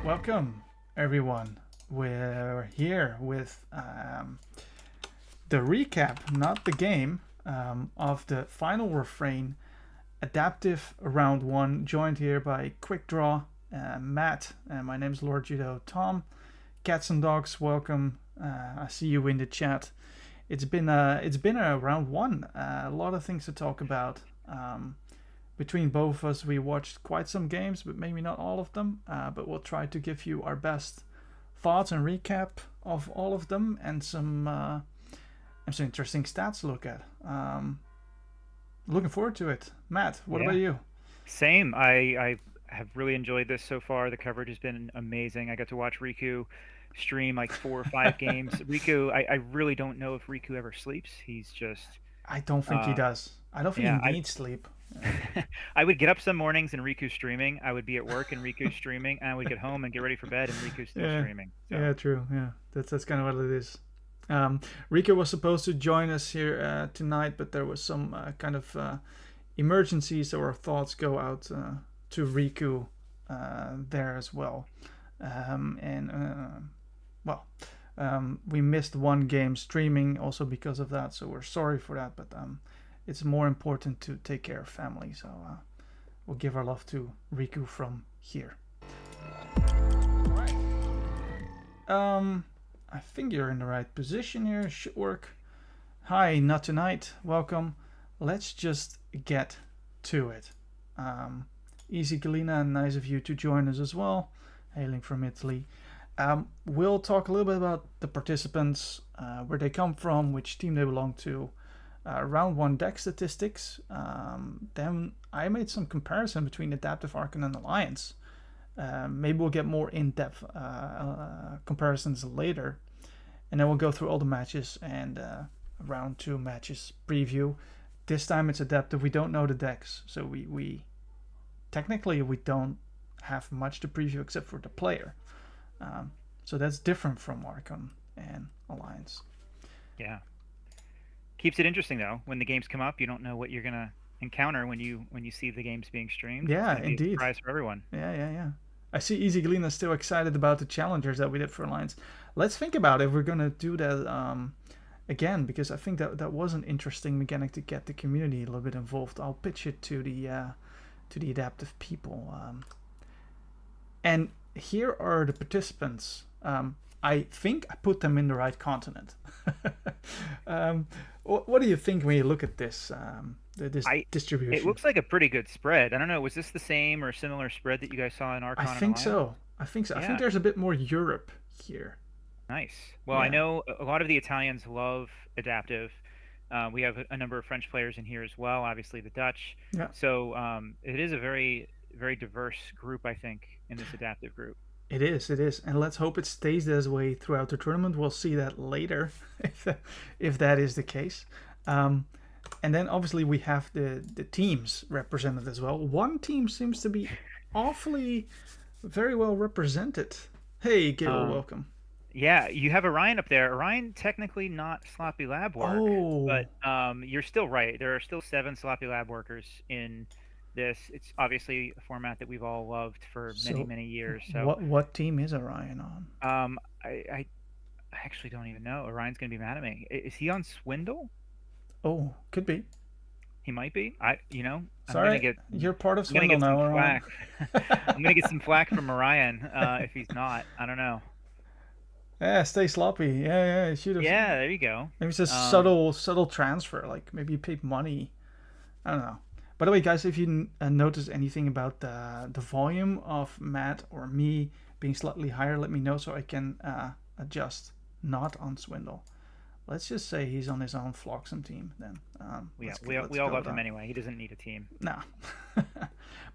Welcome, everyone. We're here with the recap, not the game, of the final refrain, adaptive round one, joined here by Quick Draw, Matt, and my name is Lord Judo Tom. Cats and dogs, welcome. I see you in the chat. It's been a round one. A lot of things to talk about. Between both of us, we watched quite some games, but maybe not all of them. But we'll try to give you our best thoughts and recap of all of them, and some interesting stats to look at. Looking forward to it. Matt, what about Yeah, you? same. I have really enjoyed this so far. The coverage has been amazing. I got to watch Riku stream like 4 or 5 games. Riku, I really don't know if Riku ever sleeps. He's just, I don't think he uh, does. I don't think yeah. he needs sleep. I would get up some mornings and Riku's streaming. I would be at work and Riku's streaming, and I would get home and get ready for bed and Riku's still Yeah, streaming. So yeah, true. Yeah, that's kind of what it is. Rika was supposed to join us here tonight, but there was some kind of emergency, so our thoughts go out to Riku there as well. And well, we missed one game streaming also because of that, so we're sorry for that. But it's more important to take care of family, so we'll give our love to Riku from here. I think you're in the right position here. Should work. Hi, not tonight. Welcome. Let's just get to it. Easy Galina, nice of you to join us as well, hailing from Italy. We'll talk a little bit about the participants, where they come from, which team they belong to, round one deck statistics. Then I made some comparison between Adaptive Archon and Alliance. Maybe we'll get more in-depth comparisons later, and then we'll go through all the matches and round two matches preview. This time it's adaptive. We don't know the decks, so we technically we don't have much to preview except for the player. So that's different from Archon and Alliance. yeah, keeps it interesting though. When the games come up, you don't know what you're gonna encounter when you see the games being streamed. It's Yeah, gonna be a indeed. surprise for everyone. Yeah. I see Easy Galina still excited about the challengers that we did for Alliance. Let's think about if we're gonna do that again, because I think that was an interesting mechanic to get the community a little bit involved. I'll pitch it to the adaptive people. And here are the participants. I think I put them in the right continent. What do you think when you look at this I It distribution? looks like a pretty good spread. I don't know, was this the same or similar spread that you guys saw in I Archon and think Alliance? so. I think so. I think Yeah, there's a bit more Europe here. nice. Well, I Yeah. know a lot of the Italians love adaptive. We have a number of French players in here as well, obviously the Dutch. Yeah. So it is a very diverse group, I think, in this adaptive group. It is, and let's hope it stays this way throughout the tournament. We'll see that later, if that is the case. Um, and then obviously we have the teams represented as well. One team seems to be awfully very well represented. Hey, Gil, Um, welcome. yeah, you have Orion up there. Orion technically not sloppy lab work, but Oh, you're still right. There are still 7 sloppy lab workers in this. It's obviously a format that we've all loved for many, so many years. So what team is Orion on? um, I actually don't even know. Orion's gonna be mad at me. Is he on Swindle? Oh, could be. He might be. I'm gonna Sorry, get you're part of I'm gonna Swindle get some now, Orion. flack. I'm gonna get some flack from Orion if he's not. I don't know. Yeah, stay sloppy. Yeah, you should have. Yeah, there you go. Maybe it's a Um, subtle transfer. Like maybe you paid money. I don't know. By the way, guys, if you notice anything about the volume of Matt or me being slightly higher, let me know so I can adjust. Not on Swindle. Let's just say he's on his own Floxam team. Then yeah, let's we all go with love him that. anyway. He doesn't need a team. Nah.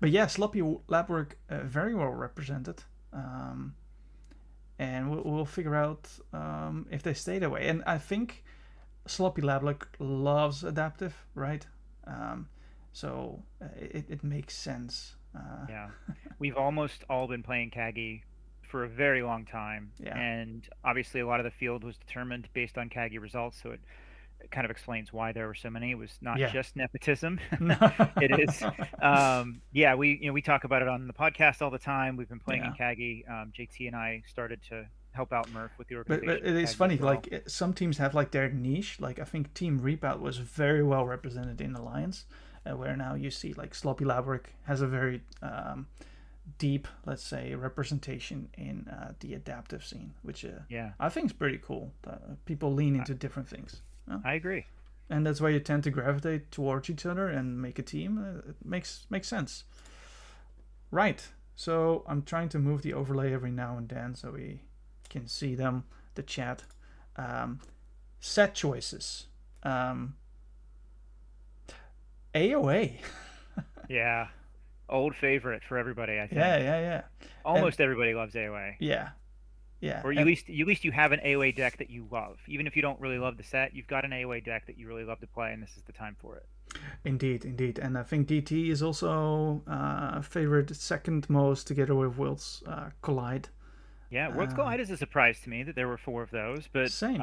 But yeah, sloppy lab work very well represented. Um, and we'll figure out if they stay that way. And I think Sloppy Lab loves adaptive, right? Um, so it makes sense. Yeah, we've almost all been playing Kagi for a very long time, Yeah, and obviously a lot of the field was determined based on Kagi results. So it kind of explains why there were so many. It was not Yeah. just nepotism. No. It is, yeah, we talk about it on the podcast all the time. We've been playing in Yeah. CAGI. JT and I started to help out Murph with the But organization it of is CAGI as funny. well. Like some teams have like their niche. Like I think Team Reapout was very well represented in Alliance, where now you see like Sloppy Labrick has a very deep, let's say, representation in the adaptive scene, which Yeah, I think is pretty cool. People lean I, into different things. Yeah. I agree. And that's why you tend to gravitate towards each other and make a team. It makes sense, right? So I'm trying to move the overlay every now and then so we can see them, the chat. Um, Set choices. Um, AOA. Yeah, old favorite for everybody, I Yeah, think. yeah, yeah, and Almost everybody loves AOA. yeah, yeah, Or and at least you have an AOA deck that you love. Even if you don't really love the set, you've got an AOA deck that you really love to play, and this is the time for it. indeed, indeed, and I think DT is also favored second most together with Worlds Collide. Yeah, Worlds Uh, Collide is a surprise to me that there were four of those, but Same.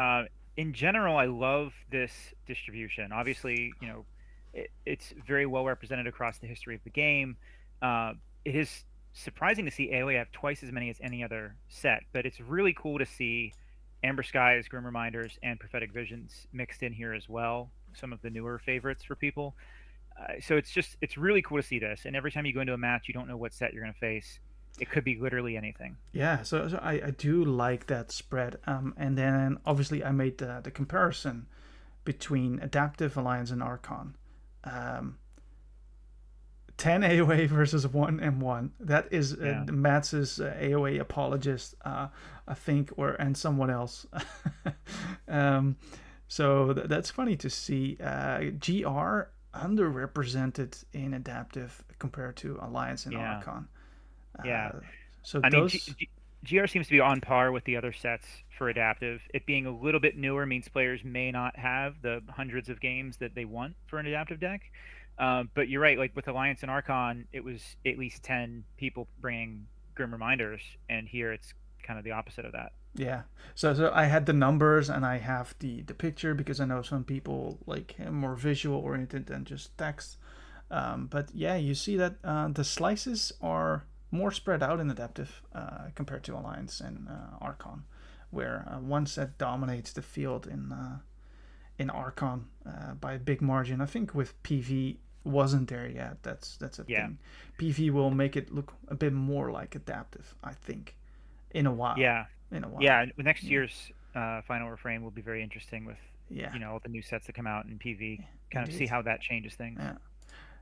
in general, I love this distribution. Obviously, it's very well represented across the history of the game. Uh, it is surprising to see AoE have twice as many as any other set, but it's really cool to see Amber Skies, Grim Reminders, and Prophetic Visions mixed in here as well. Some of the newer favorites for people. So it's really cool to see this. And every time you go into a match, you don't know what set you're going to face. It could be literally anything. Yeah, so I do like that spread. And then obviously I made the comparison between Adaptive Alliance and Archon. Um, 10 AOA versus 1 M1. That is Yeah. Mats's AOA apologist, I think, and someone else. um, so that's funny to see. GR underrepresented in Adaptive compared to Alliance and Yeah. Archon. Yeah. Uh, so I mean, those, GR seems to be on par with the other sets for adaptive. It being a little bit newer means players may not have the hundreds of games that they want for an adaptive deck. But you're right. Like with Alliance and Archon, it was at least 10 people bringing Grim Reminders, and here it's kind of the opposite of that. yeah. So I had the numbers and I have the picture because I know some people like more visual oriented than just text. But yeah, you see that the slices are more spread out in Adaptive compared to Alliance and Archon, where one set dominates the field in Archon by a big margin. I think with PV wasn't there yet. That's a Yeah. thing. PV will make it look a bit more like Adaptive, I think, in a while. Yeah. In a while. Yeah. Next Yeah. year's final refrain will be very interesting with, Yeah. all the new sets that come out in PV. Kind of see Indeed. how that changes things. Yeah.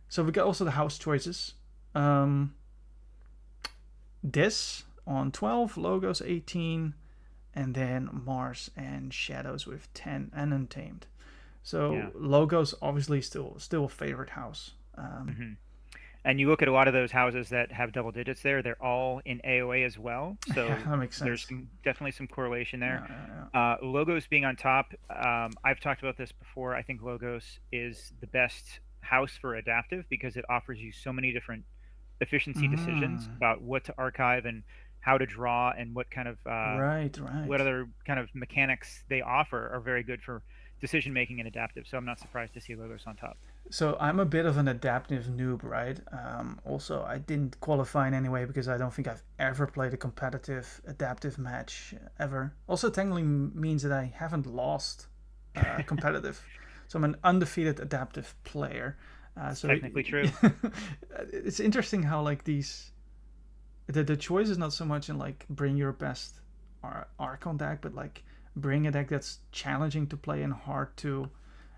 So we got also the house choices. Um, this on 12, logos 18, and then Mars and Shadows with 10 and Untamed. Yeah. So logos obviously still a favorite house. Hmm. And you look at a lot of those houses that have double digits there, they're all in AOA as well. Yeah, So that makes there's sense. definitely some correlation there. Yeah, yeah, yeah. Logos being on top, I've talked about this before. I think Logos is the best house for adaptive because it offers you so many different efficiency decisions Mm, about what to archive and how to draw and right, what right. other kind of mechanics they offer are very good for decision making and adaptive. So I'm not surprised to see Logos on top. So I'm a bit of an adaptive noob, right? Also, I didn't qualify in any way because I don't think I've ever played a competitive adaptive match ever. Also, technically means that I haven't lost competitive. So I'm an undefeated adaptive player. It's So technically true. it's interesting how like the choice is not so much in like bring your best Archon deck, but like bring a deck that's challenging to play and hard to.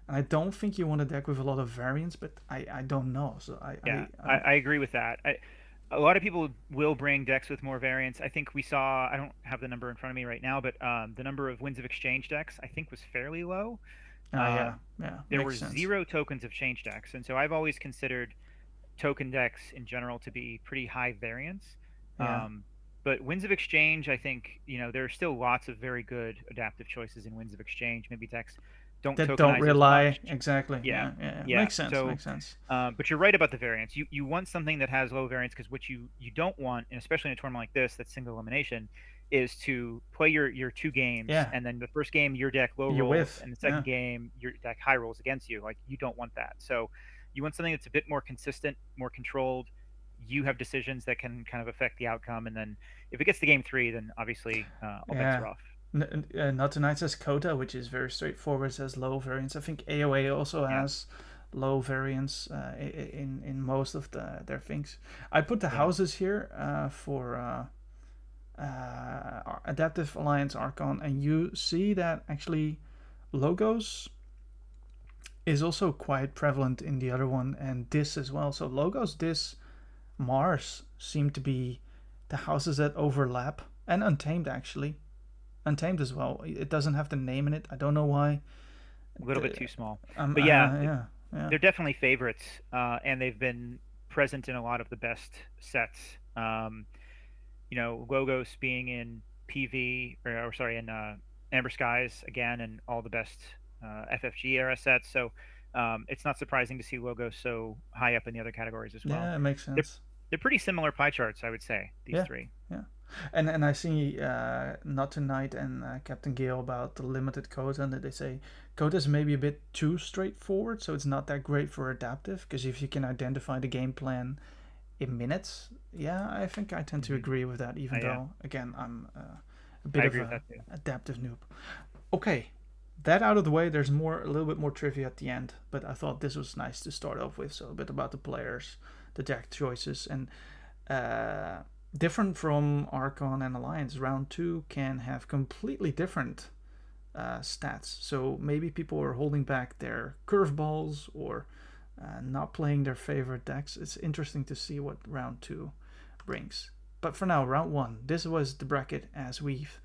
And I don't think you want a deck with a lot of variance, but I don't know. So Yeah, I agree with that. A lot of people will bring decks with more variants. I think we saw, I don't have the number in front of me right now, but the number of Winds of Exchange decks I think was fairly low. Uh, yeah, yeah, there were makes sense. zero tokens of change decks, and so I've always considered token decks in general to be pretty high variance. Yeah, Um, but Winds of Exchange, I think, there are still lots of very good adaptive choices in Winds of Exchange. Maybe decks don't that don't tokenize as rely much. exactly. Yeah, Yeah, yeah, yeah. yeah. Makes sense. So, Makes sense. but you're right about the variance. You want something that has low variance because what you don't want, and especially in a tournament like this, that's single elimination, is to play your two games, Yeah, and then the first game your deck low you rolls, with. and the Yeah, second game your deck high rolls against you. Like, you don't want that. So you want something that's a bit more consistent, more controlled. You have decisions that can kind of affect the outcome, and then if it gets to game three, then obviously all bets yeah. are off. Not Tonight says Coda, which is very straightforward, says low variance. I think AOA also Yeah, has low variance in most of their things. I put the yeah. houses here for Adaptive Alliance Archon, and you see that actually logos is also quite prevalent in the other one, and this as well. So logos, this, Mars seem to be the houses that overlap, and Untamed actually. Untamed as well. It doesn't have the name in it. I don't know why. A little bit The, too small, but yeah, yeah, yeah, they're definitely favorites, and they've been present in a lot of the best sets. Logos being in PV, or sorry, in Amber Skies again, and all the best FFG era sets. So it's not surprising to see Logos so high up in the other categories as well. yeah. It makes They're sense. they're pretty similar pie charts, I would say. These Yeah, three. yeah. And I see Not Tonight and Captain Gale about the limited code, and that they say code is maybe a bit too straightforward, so it's not that great for adaptive. Because if you can identify the game plan in minutes, yeah, I think I tend to Hmm. agree with that. Even Yeah, though, again, I'm a I bit of agree with a that too. adaptive noob. Okay, that out of the way. There's a little bit more trivia at the end, but I thought this was nice to start off with. So a bit about the players, the deck choices, and uh, different from Archon and Alliance, round two can have completely different stats. So maybe people are holding back their curveballs or not playing their favorite decks. It's interesting to see what round two brings. But for now, round one, this was the bracket as we've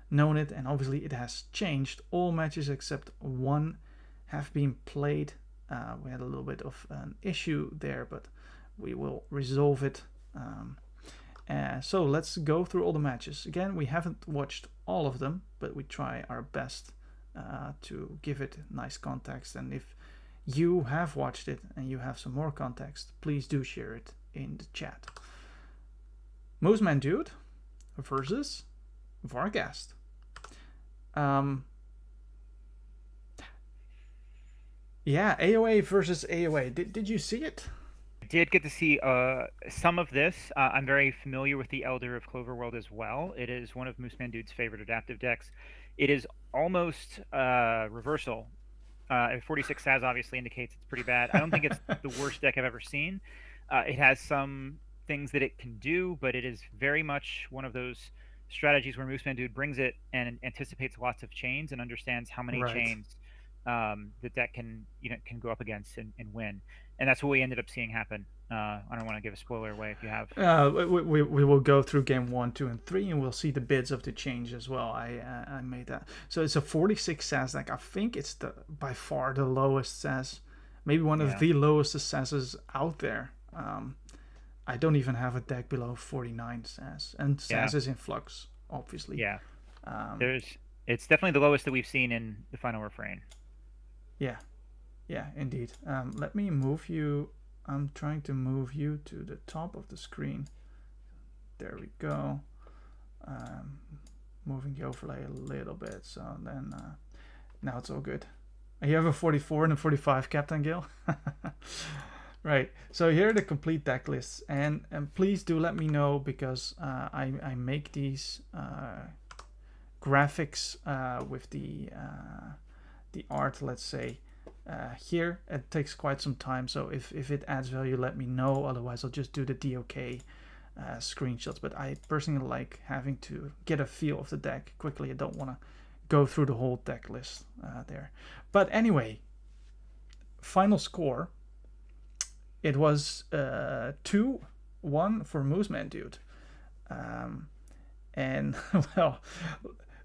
known it, and obviously it has changed. All matches except one have been played. We had a little bit of an issue there, but we will resolve it. So let's go through all the matches. Again, we haven't watched all of them, but we try our best to give it nice context. And if you have watched it and you have some more context, please do share it in the chat. Mooseman Dude versus Vargast. Yeah, AOA versus AOA. Did you see it? I did get to see some of this. I'm very familiar with the Elder of Cloverworld as well. It is one of Mooseman Dude's favorite adaptive decks. It is almost reversal. 46 SAS obviously indicates it's pretty bad. I don't think it's the worst deck I've ever seen. It has some things that it can do, but it is very much one of those strategies where Mooseman Dude brings it and anticipates lots of chains and understands how many Right. chains the deck can go up against and win. And that's what we ended up seeing happen. I don't want to give a spoiler away if you have. We will go through game 1, 2, and 3, and we'll see the bids of the change as well. I made that. So it's a 46 SAS deck. I think it's by far the lowest SAS, maybe one of Yeah, the lowest SASs out there. I don't even have a deck below 49 SAS, and yeah, SAS is in flux, obviously. yeah. Um, There's it's definitely the lowest that we've seen in the final refrain. yeah, yeah, indeed. Let me move you. I'm trying to move you to the top of the screen. There we go. Um, moving the overlay a little bit, so then now it's all good. You have a 44 and a 45, Captain Gill. Right. So here are the complete deck lists, and please do let me know, because I make these graphics with the art. Let's say here it takes quite some time. So if it adds value, let me know. Otherwise, I'll just do the DOK screenshots. But I personally like having to get a feel of the deck quickly. I don't want to go through the whole deck list there. But anyway, final score. It was 2-1 for Mooseman Dude. And, well,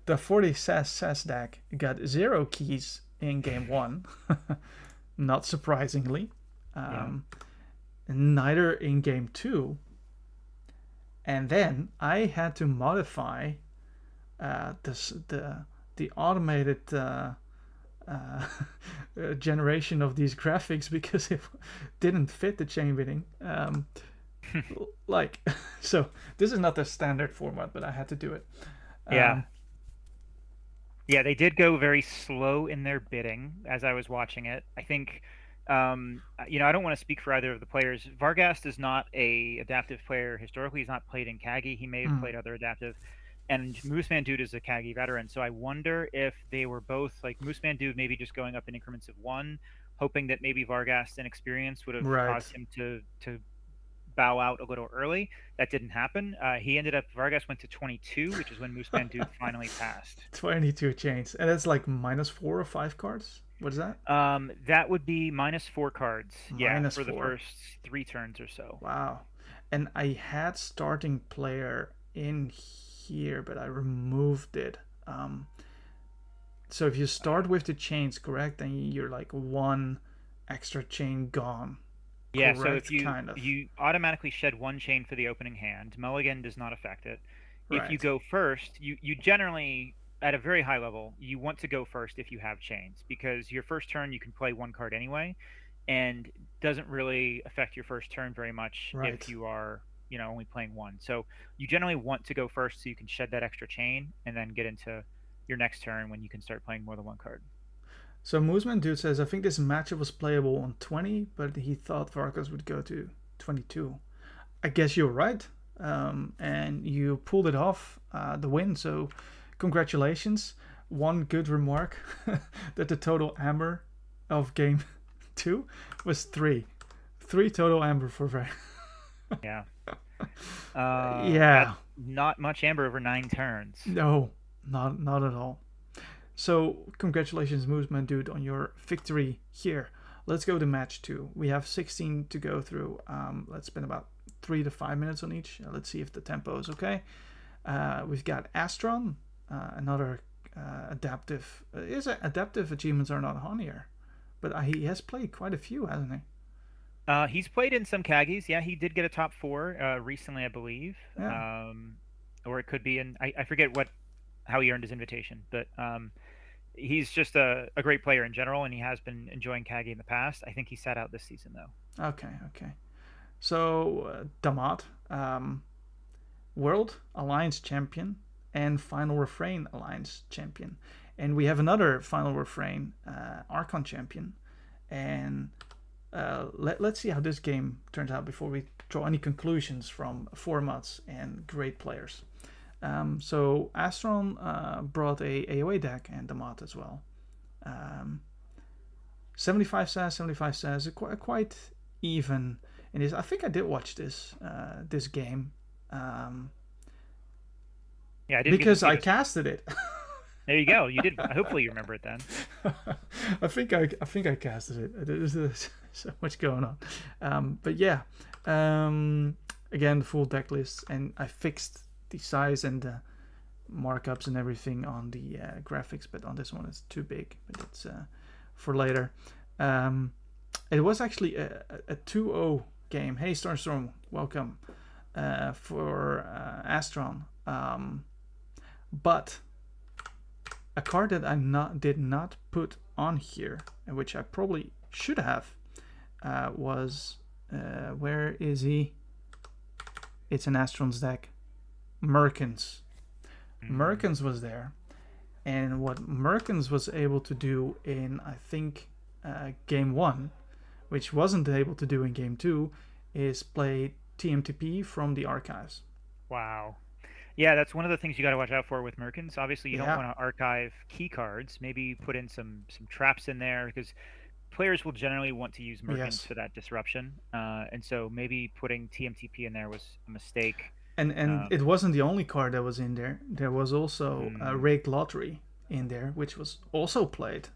the 40 SAS deck got 0 keys in game 1. Not surprisingly. Neither in game 2. And then I had to modify the automated generation of these graphics, because it didn't fit the chain bidding. So this is not the standard format, but I had to do it. Yeah. Yeah, they did go very slow in their bidding as I was watching it. I think, I don't want to speak for either of the players. Vargas is not a adaptive player historically. He's not played in Kagi. He may have Mm, played other adaptive. And Mooseman Dude is a Kagi veteran. So I wonder if they were both like Mooseman Dude maybe just going up in increments of one, hoping that maybe Vargas' inexperience would have caused right. him to bow out a little early. That didn't happen. He ended up Vargas went to 22, which is when Mooseman Dude finally passed. 22 chains. And that's like -4 or 5 cards? What is that? That would be -4 cards. Yeah, Minus for the 4. first 3 turns or so. Wow. And I had starting player in here, but I removed it. So if you start with the chains, correct, then you're like one extra chain gone. Yeah, so if Correct, you kind of. you automatically shed one chain for the opening hand, Mulligan does not affect it. If you Right. go first, you generally at a very high level, you want to go first if you have chains because your first turn you can play one card anyway and doesn't really affect your first turn very much if Right. you are, only playing one. So you generally want to go first so you can shed that extra chain and then get into your next turn when you can start playing more than one card. So Mooseman Dude says, I think this matchup was playable on 20, but he thought Vargas would go to 22. I guess you're right. And you pulled it off, the win. So congratulations. One good remark that the total amber of game 2 was 3. 3 total amber for Vargas. Yeah. That's Yeah. not much amber over 9 turns. No, not at all. So congratulations, Mooseman Dude, on your victory here. Let's go to match 2. We have 16 to go through. Let's spend about 3 to 5 minutes on each. Let's see if the tempo is okay. We've got Astron, another adaptive. Adaptive achievements are not on here, but he has played quite a few, hasn't he? He's played in some Kagis. Yeah, he did get a top four recently, I believe. Yeah. Or it could be in I forget how he earned his invitation, but he's just a great player in general, and he has been enjoying Kagi in the past. I think he sat out this season though. Okay. Okay. So Damat, World Alliance Champion and Final Refrain Alliance Champion, and we have another Final Refrain Archon Champion, and let's see how this game turns out before we draw any conclusions from formats and great players. So Astron brought a AOA deck and Damat as well. 75 says, 75 says, quite even in this. I think I did watch this game. Yeah, I didn't Because get to I see this. casted it. There you go. You did. Hopefully, you remember it then. I think I casted it. There's so much going on. But yeah, again the full deck list, and I fixed the size and the markups and everything on the graphics, but on this one it's too big. But it's for later. It was actually a 2-0 game. Hey Storm, welcome for Astron. But a card that I did not put on here, and which I probably should have, was where is he? It's an Astron's deck. Merkins. Merkins was there, and what Merkins was able to do in, I think, game 1, which wasn't able to do in game 2, is play TMTP from the archives. Wow. Yeah, that's one of the things you got to watch out for with Merkins. Obviously, you don't Yeah. want to archive key cards. Maybe put in some traps in there because players will generally want to use Merkins Yes. for that disruption. And so maybe putting TMTP in there was a mistake. And it wasn't the only card that was in there. There was also a Mm, Rigged Lottery in there, which was also played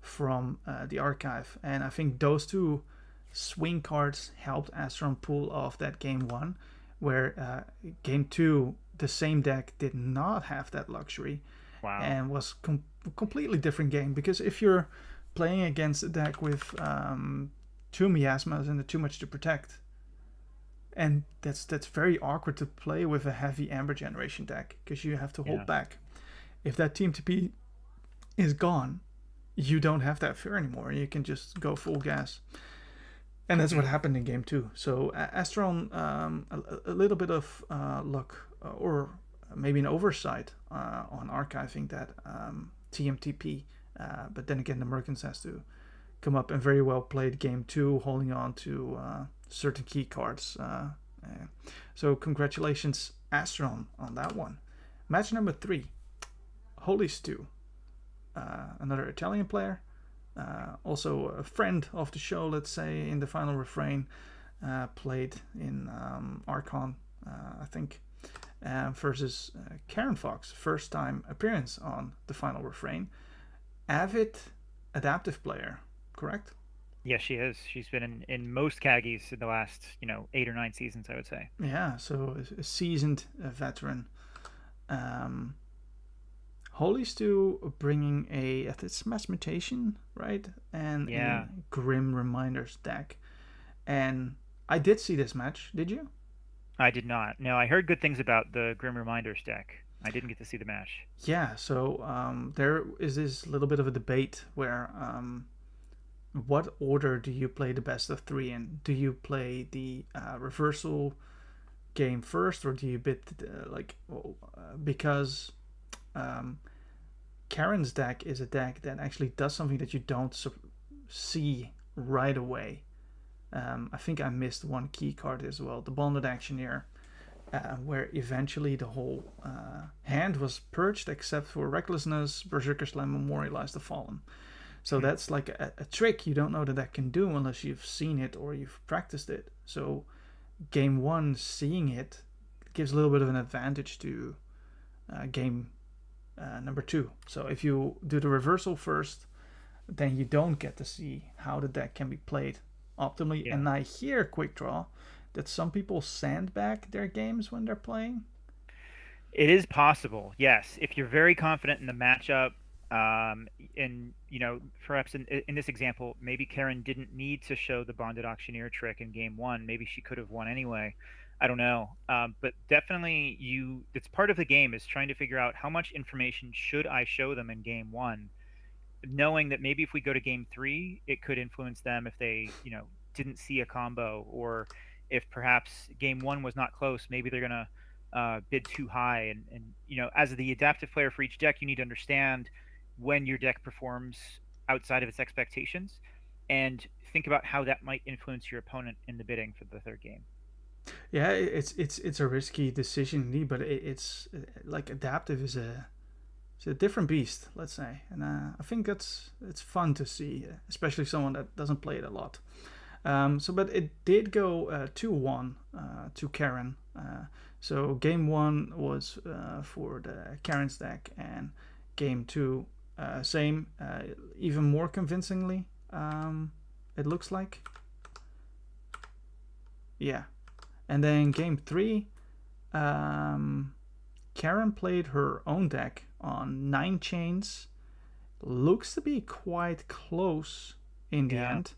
from the archive. And I think those two swing cards helped Astron pull off that game 1, where game 2, the same deck did not have that luxury wow. and was completely different game. Because if you're playing against a deck with 2 miasmas and too much to protect, and that's very awkward to play with a heavy Amber Generation deck because you have to hold back. If that Team TP is gone, you don't have that fear anymore. You can just go full gas, and that's what happened in game 2. So Astron, a little bit of luck or maybe an oversight on archiving that TMTP. But then again, the Merkins has to come up and very well played game two, holding on to certain key cards. So congratulations, Astron, on that one. Match number 3, Holy Stew, another Italian player, also a friend of the show, let's say, in the final refrain, played in Archon, I think, versus Karen Fox, first time appearance on the final refrain. Avid adaptive player, correct? Yes, she is. She's been in most Kaggies in the last 8 or 9 seasons, I would say. Yeah, so a seasoned veteran. Um, Holy Stew bringing it's Mass Mutation, right? And Yeah, a Grim Reminders deck. And I did see this match. Did you? I did not. No, I heard good things about the Grim Reminders deck. I didn't get to see the match. Yeah. So there is this little bit of a debate where what order do you play the best of three in? Do you play the reversal game first, or do you because um, Karen's deck is a deck that actually does something that you don't see right away. I think I missed one key card as well, the Bonded Actioneer, where eventually the whole hand was purged except for Recklessness, Berserker Slam, Memorialize the Fallen. So that's like a trick you don't know that can do unless you've seen it or you've practiced it. So game one, seeing it gives a little bit of an advantage to game number two. So if you do the reversal first, then you don't get to see how the deck can be played optimally. Yeah. And I hear, Quick Draw, that some people sandbag their games when they're playing. It is possible, yes. If you're very confident in the matchup, and perhaps in this example, maybe Karen didn't need to show the Bonded Auctioneer trick in game one. Maybe she could have won anyway. I don't know. But definitely, it's part of the game is trying to figure out how much information should I show them in game one, knowing that maybe if we go to game three, it could influence them if they, didn't see a combo, or if perhaps game one was not close, maybe they're gonna bid too high. And as the adaptive player for each deck, you need to understand when your deck performs outside of its expectations, and think about how that might influence your opponent in the bidding for the third game. Yeah, it's a risky decision indeed, but it's like adaptive is it's a different beast, let's say, and I think it's fun to see, especially someone that doesn't play it a lot. But it did go 2-1 to Karen. So game one was for the Karen's deck, and game two, same, even more convincingly. It looks like, yeah. And then game three, Karen played her own deck on 9 chains. Looks to be quite close in the end.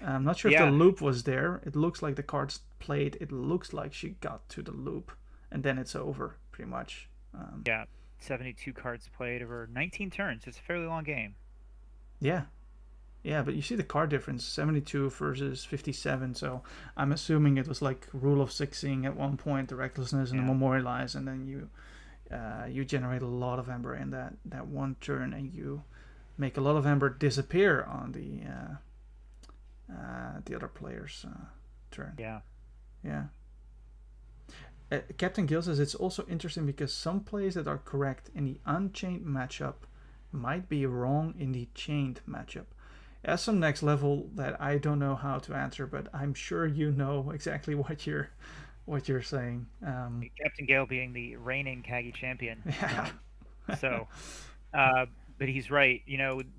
I'm not sure if the loop was there. It looks like the cards played. It looks like she got to the loop, and then it's over, pretty much. 72 cards played over 19 turns. It's a fairly long game. Yeah. Yeah, but you see the card difference, 72 versus 57, so I'm assuming it was like rule of sixing at one point, the Recklessness and the Memorialize, and then you generate a lot of Ember in that one turn, and you make a lot of Ember disappear on the other player's turn. Yeah. Captain Gill says it's also interesting because some plays that are correct in the unchained matchup might be wrong in the chained matchup. That's some next level that I don't know how to answer, but I'm sure you know exactly what you're saying. Captain Gale being the reigning Kagi champion. Yeah. But he's right.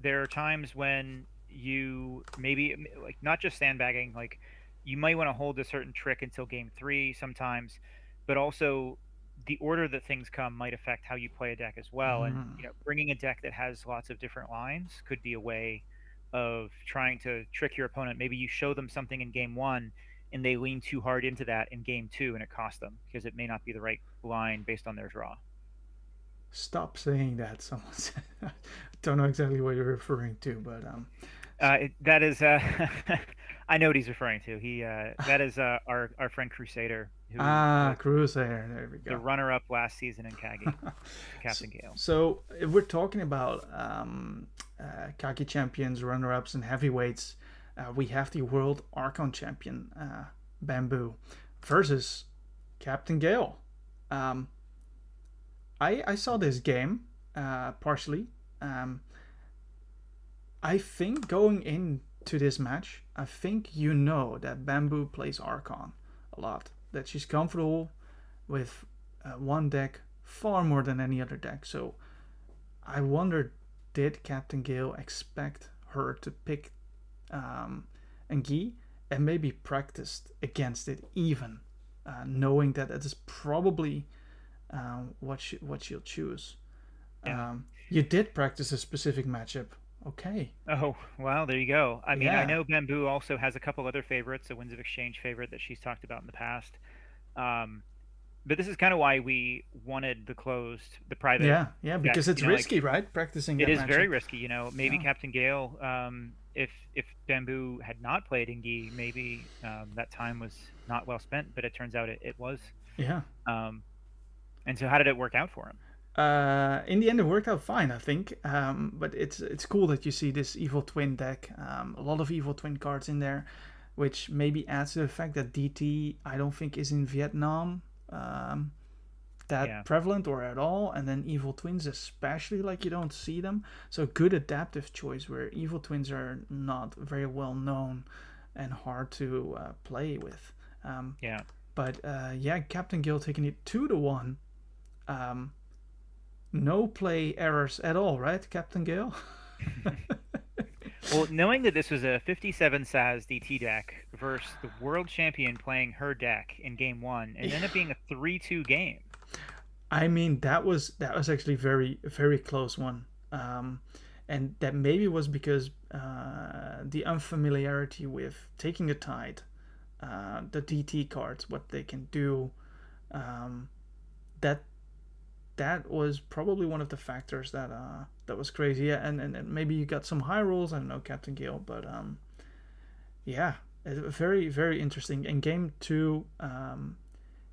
There are times when you maybe, like, not just sandbagging, like you might want to hold a certain trick until game three sometimes, but also the order that things come might affect how you play a deck as well. And bringing a deck that has lots of different lines could be a way of trying to trick your opponent. Maybe you show them something in game one and they lean too hard into that in game two, and it costs them because it may not be the right line based on their draw. Stop saying that, someone said. Don't know exactly what you're referring to, but that is I know what he's referring to. He that is our friend Crusader, who Ah, was Crusader. There we the go. runner-up last season in Kagi to So, Captain Gale. so if we're talking about Kaki champions, runner-ups, and heavyweights, we have the World Archon champion Bamboo versus Captain Gale. Um, I saw this game partially. Um, I think going into this match, I think you know that Bamboo plays Archon a lot. That she's comfortable with one deck far more than any other deck. So I wonder, did Captain Gale expect her to pick Engi and maybe practiced against it even, knowing that it is probably what she'll choose. Yeah. You did practice a specific matchup. Okay. Oh, well, there you go. I mean, I Yeah. know Bamboo also has a couple other favorites, a Winds of Exchange favorite that she's talked about in the past. Um, but this is kind of why we wanted the private Yeah. Yeah. deck. Because it's risky, right? Practicing It that is very matchup. risky. Maybe Yeah. Captain Gale, if Bamboo had not played Ingi, maybe that time was not well spent. But it turns out it was. Yeah. Um, and so, how did it work out for him? In the end, it worked out fine, I think. But it's cool that you see this evil twin deck. A lot of evil twin cards in there, which maybe adds to the fact that DT I don't think is in Vietnam that Yeah, prevalent or at all. And then evil twins, especially, like you don't see them. So good adaptive choice where evil twins are not very well known and hard to play with. Um, yeah. but yeah, Captain Gill taking it 2-1. Um, no play errors at all, right, Captain Gale? Well, knowing that this was a 57 SAS DT deck versus the world champion playing her deck in game one, it ended up being a 3-2 game. I mean, that was actually very close one, and that maybe was because the unfamiliarity with taking the tide, the DT cards, what they can do, um, that that was probably one of the factors that was crazy. Yeah, and maybe you got some high rolls. I don't know, Captain Gale, but yeah, very interesting. In game two,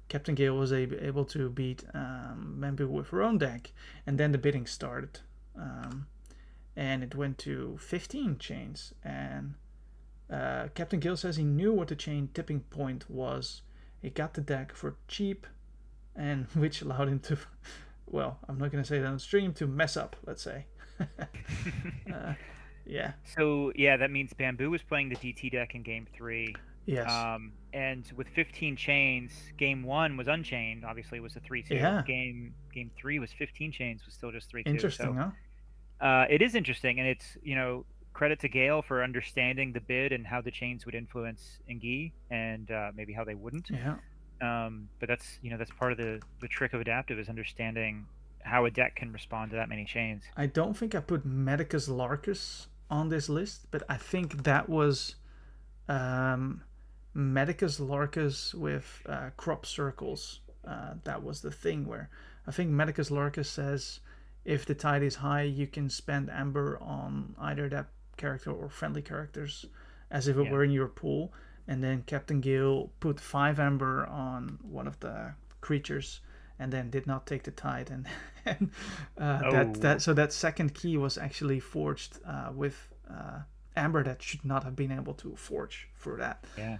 Captain Gale was able to beat Bamboo with her own deck, and then the bidding started, um, and it went to 15 chains. And Captain Gale says he knew what the chain tipping point was. He got the deck for cheap, and which allowed him to, well, I'm not gonna say that on stream, to mess up. Let's say, uh, yeah, So yeah, that means Bamboo was playing the DT deck in game three. yes, And with 15 chains, game one was unchained, obviously it was a 3-2. yeah, Game three was 15 chains, was still just 3-2. interesting, So huh? it is interesting, and it's, credit to Gale for understanding the bid and how the chains would influence Engi and maybe how they wouldn't. Yeah. But that's part of the trick of adaptive is understanding how a deck can respond to that many chains. I don't think I put Medicus Larcus on this list, but I think that was um, Medicus Larcus with crop circles. That was the thing where I think Medicus Larcus says if the tide is high, you can spend Amber on either that character or friendly characters as if it Yeah. were in your pool. And then Captain Gale put 5 Amber on one of the creatures and then did not take the tide. And Oh, that second key was actually forged with Amber that should not have been able to forge for that. yeah.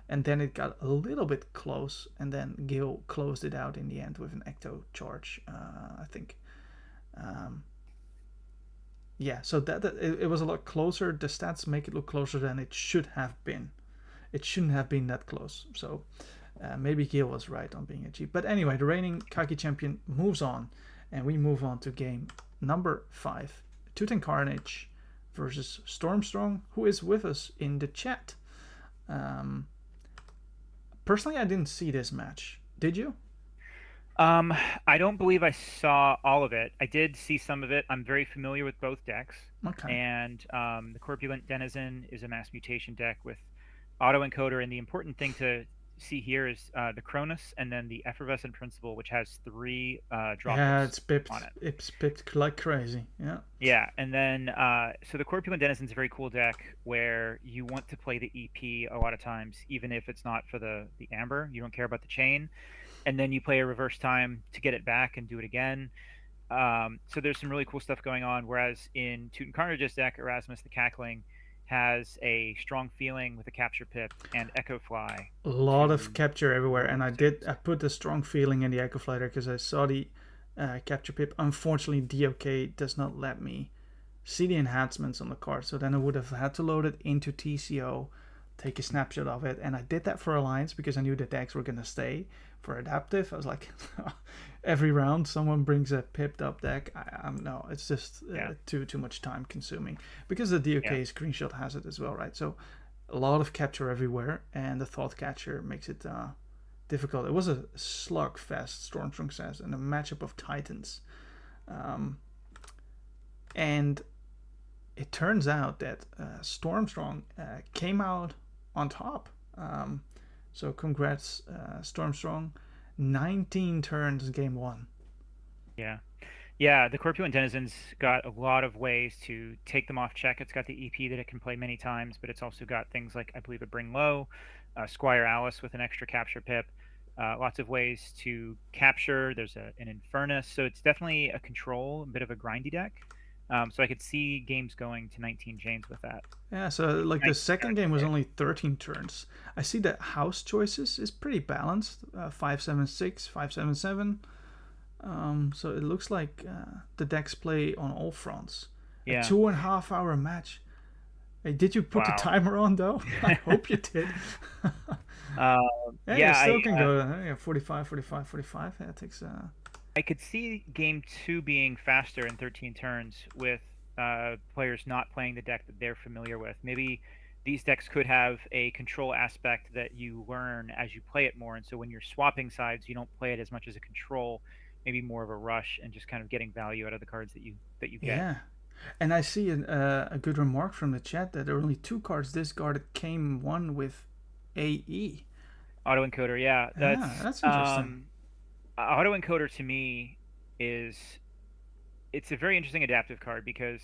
And then it got a little bit close, and then Gil closed it out in the end with an Ecto charge, I think. Um, yeah, so it was a lot closer. The stats make it look closer than it should have been. It shouldn't have been that close. So maybe Gil was right on being a G. But anyway, the reigning Kaki champion moves on, and we move on to game number 5. Tooth Carnage versus Stormstrong, who is with us in the chat. Um, Personally, I didn't see this match. Did you? I don't believe I saw all of it. I did see some of it. I'm very familiar with both decks, Okay. and the Corpulent Denizen is a mass mutation deck with autoencoder, and the important thing to see here is the Cronus and then the Effervescent Principle, which has 3 drop Yeah, hits it's pipped. on it. It's pipped like crazy. Yeah. Yeah, and then so the Corpulent Denizen's a very cool deck where you want to play the EP a lot of times, even if it's not for the Amber. You don't care about the chain, and then you play a reverse time to get it back and do it again. So there's some really cool stuff going on. Whereas in Teuton Carnage's deck, Erasmus the Cackling has a strong feeling with a capture pip and Echo Fly A lot of to capture everywhere, and lower I the did. saves. I put a strong feeling in the Echo Flighter because I saw the capture pip. Unfortunately, DOK does not let me see the enhancements on the card, so then I would have had to load it into TCO, take a snapshot of it, and I did that for Alliance because I knew the decks were gonna stay. For Adaptive, I was like, every round someone brings a pipped up deck. I'm no, it's just Yeah, too much time consuming because the DOK yeah, screenshot has it as well, right? So a lot of capture everywhere, and the Thought Catcher makes it difficult. It was a slugfest, Stormstrong says, and a matchup of titans. Um, and it turns out that Stormstrong came out on top. So congrats, Stormstrong. 19 turns game one. yeah. Yeah, the Corpulent Denizen's got a lot of ways to take them off check. It's got the EP that it can play many times, but it's also got things like, I believe, a Bring Low, Squire Alice with an extra capture pip, lots of ways to capture. There's an Infernus. So it's definitely a control, a bit of a grindy deck. So I could see games going to 19 chains with that. Yeah, so like the 19 second attacks, game was sorry. only 13 turns. I see that house choices is pretty balanced. 576, 577. So it looks like the decks play on all fronts. A Yeah. 2.5 hour match. Hey, did you put the Wow. timer on though? I hope you did. uh, Yeah, you yeah, still can go 45, 45, 45. Yeah, it takes. I could see game 2 being faster in 13 turns with players not playing the deck that they're familiar with. Maybe these decks could have a control aspect that you learn as you play it more, and so when you're swapping sides, you don't play it as much as a control, maybe more of a rush and just kind of getting value out of the cards that you get. Yeah. And I see a good remark from the chat that there are only 2 cards discarded came one with AE. Autoencoder, yeah, Yeah, that's interesting. autoencoder to me is it's a very interesting adaptive card because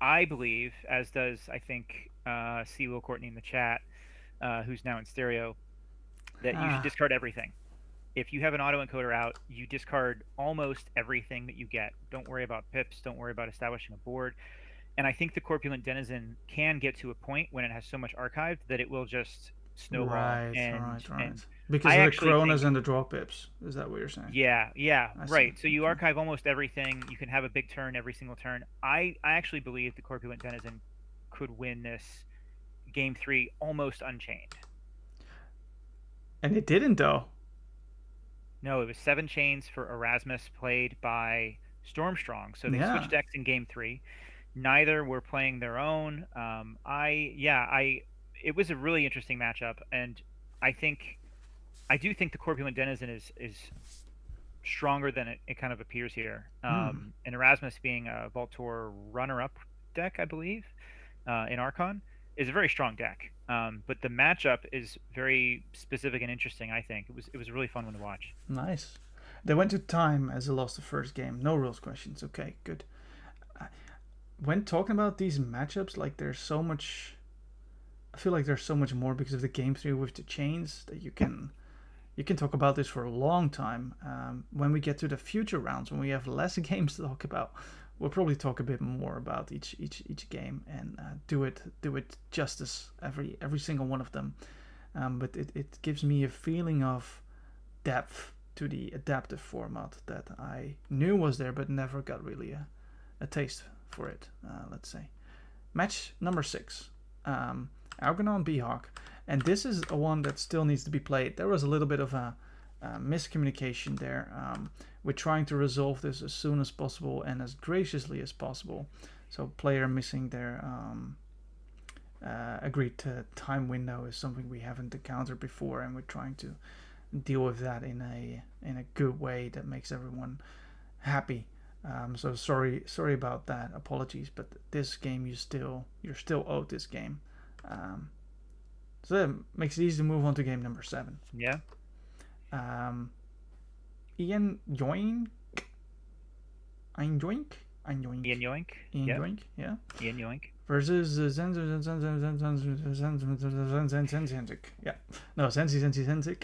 I believe, as does I think C. Will Courtney in the chat, who's now in stereo, that you should Ah, discard everything. If you have an autoencoder out, you discard almost everything that you get. Don't worry about pips. Don't worry about establishing a board. And I think the Corpulent Denizen can get to a point when it has so much archived that it will just snowball. right, And right, and right. Because I of the actually think, Kronas and the draw pips. Is that what you're saying? yeah, yeah, I see. right. So you Okay. archive almost everything. You can have a big turn every single turn. I actually believe the Corpulent Denizen could win this game 3 almost unchained. And it didn't though. No, it was 7 chains for Erasmus played by Stormstrong. So they switched Yeah. decks in game 3. Neither were playing their own. It was a really interesting matchup, and I think I do think the Corpulent Denizen is stronger than it kind of appears here. Hmm. And Erasmus being a Voltor runner-up deck, I believe, in Archon, is a very strong deck. But the matchup is very specific and interesting. I think it was a really fun one to watch. Nice. They went to time as they lost the first game. No rules questions. Okay, good. When talking about these matchups, like there's so much. I feel like there's so much more because of the game theory with the chains that you can talk about this for a long time. When we get to the future rounds, when we have less games to talk about, we'll probably talk a bit more about each game and do it justice every single one of them. But it gives me a feeling of depth to the adaptive format that I knew was there, but never got really a taste for it. Let's say match number 6. Um, Algernon Behawk, and this is a one that still needs to be played. There was a little bit of a miscommunication there. We're trying to resolve this as soon as possible and as graciously as possible. So player missing their agreed to time window is something we haven't encountered before, and we're trying to deal with that in a good way that makes everyone happy. So sorry about that. Apologies, but this game you're still owed this game. Um, So that makes it easy to move on to game number 7. Yeah. Um, Ian Yoink, Ein Yoink, Ein Yoink, Ian Yoink. Ian Yep. Yoink, yeah. Ian Yoink. Versus Zenzik. Yeah, no, Zenzik.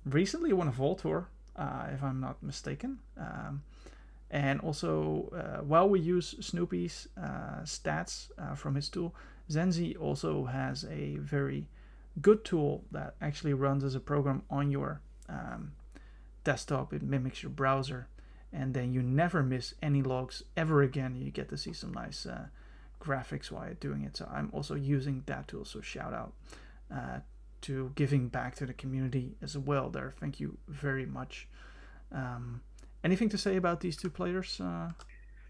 Recently won a Vol Tour, if I'm not mistaken. And also, while we use Snoopy's stats from his tool, Zenzi also has a very good tool that actually runs as a program on your desktop. It mimics your browser, and then you never miss any logs ever again. You get to see some nice graphics while you're doing it. So I'm also using that tool. So shout out to giving back to the community as well there. Thank you very much. Anything to say about these two players,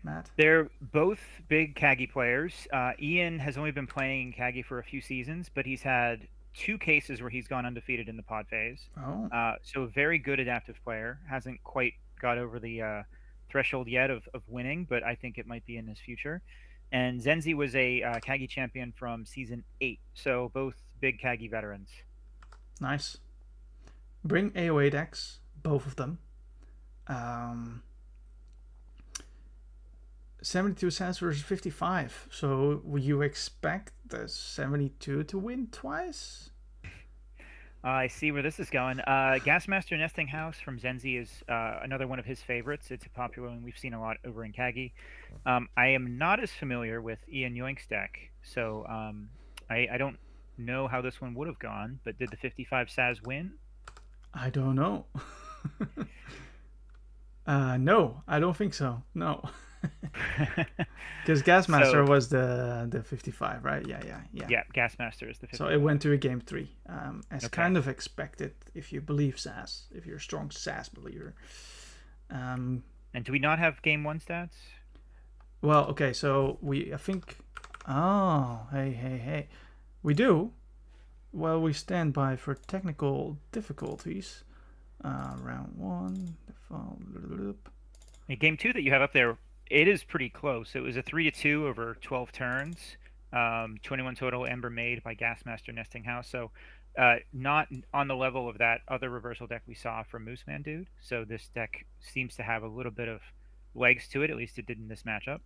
Matt? They're both big Kagi players. Ian has only been playing Kagi for a few seasons, but he's had 2 cases where he's gone undefeated in the pod phase. Oh, So a very good adaptive player. Hasn't quite got over the threshold yet of winning, but I think it might be in his future. And Zenzi was a Kagi champion from season 8. So both big Kagi veterans. nice. Bring AOA decks, both of them. 72 cents versus 55. So will you expect the 72 to win twice? I see where this is going. Gasmaster Nesting House from Zenzi is another one of his favorites. It's a popular one we've seen a lot over in Kagi. I am not as familiar with Ian Yoink's deck, so I don't know how this one would have gone, but did the 55 Saz win? I don't know. No, I don't think so. No. Because Gasmaster So, was the 55, right? Yeah. yeah, Gasmaster is the 55. So it went to a game 3, as Okay. kind of expected if you believe SAS, if you're a strong SAS believer. And do we not have game 1 stats? Well, okay, so I think, oh, hey, we do. Well, we stand by for technical difficulties. Round 1, Game 2 that you have up there, it is pretty close. It was a 3-2 over 12 turns. 21 total Ember made by Gasmaster Nesting House. So not on the level of that other reversal deck we saw from Mooseman Dude. So this deck seems to have a little bit of legs to it. At least it did in this matchup.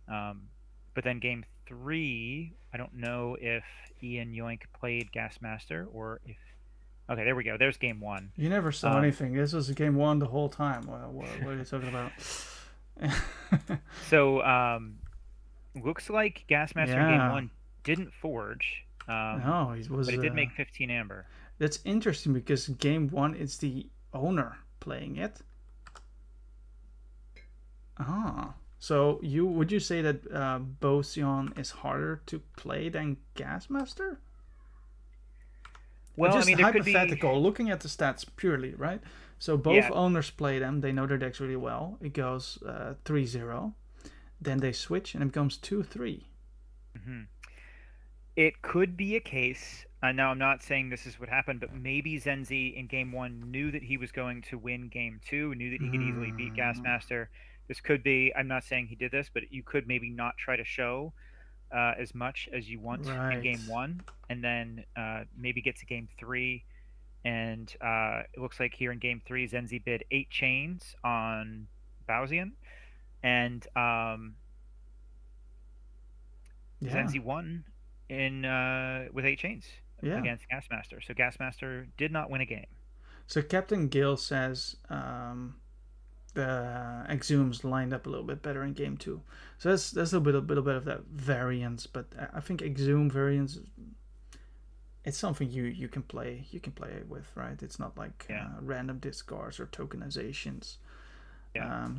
But then game 3, I don't know if Ian Yoink played Gasmaster or if... Okay, there we go. There's game 1. You never saw anything. This was game 1 the whole time. What are you talking about? So looks like Gasmaster in game 1 didn't forge. No, it was. But it did make 15 amber. That's interesting because game 1 it's the owner playing it. So would you say that Bosion is harder to play than Gasmaster? Well, just I mean, there hypothetical, could be... looking at the stats purely, right? So both owners play them. They know their decks really well. It goes 3-0. Then they switch and it becomes 2-3. Mm-hmm. It could be a case. Now, I'm not saying this is what happened, but maybe Zenzi in game 1 knew that he was going to win game 2, knew that he could easily beat Gasmaster. This could be, I'm not saying he did this, but you could maybe not try to show as much as you want in game 1, and then maybe get to game 3. And it looks like here in game 3, Zenzi bid 8 chains on Bowsian, and Zenzi won in with 8 chains against Gasmaster. So Gasmaster did not win a game. So Captain Gill says the Exhumes lined up a little bit better in game 2. So that's a little bit of that variance, but I think Exhume variance, it's something you can play with, right? It's not like random discards or tokenizations.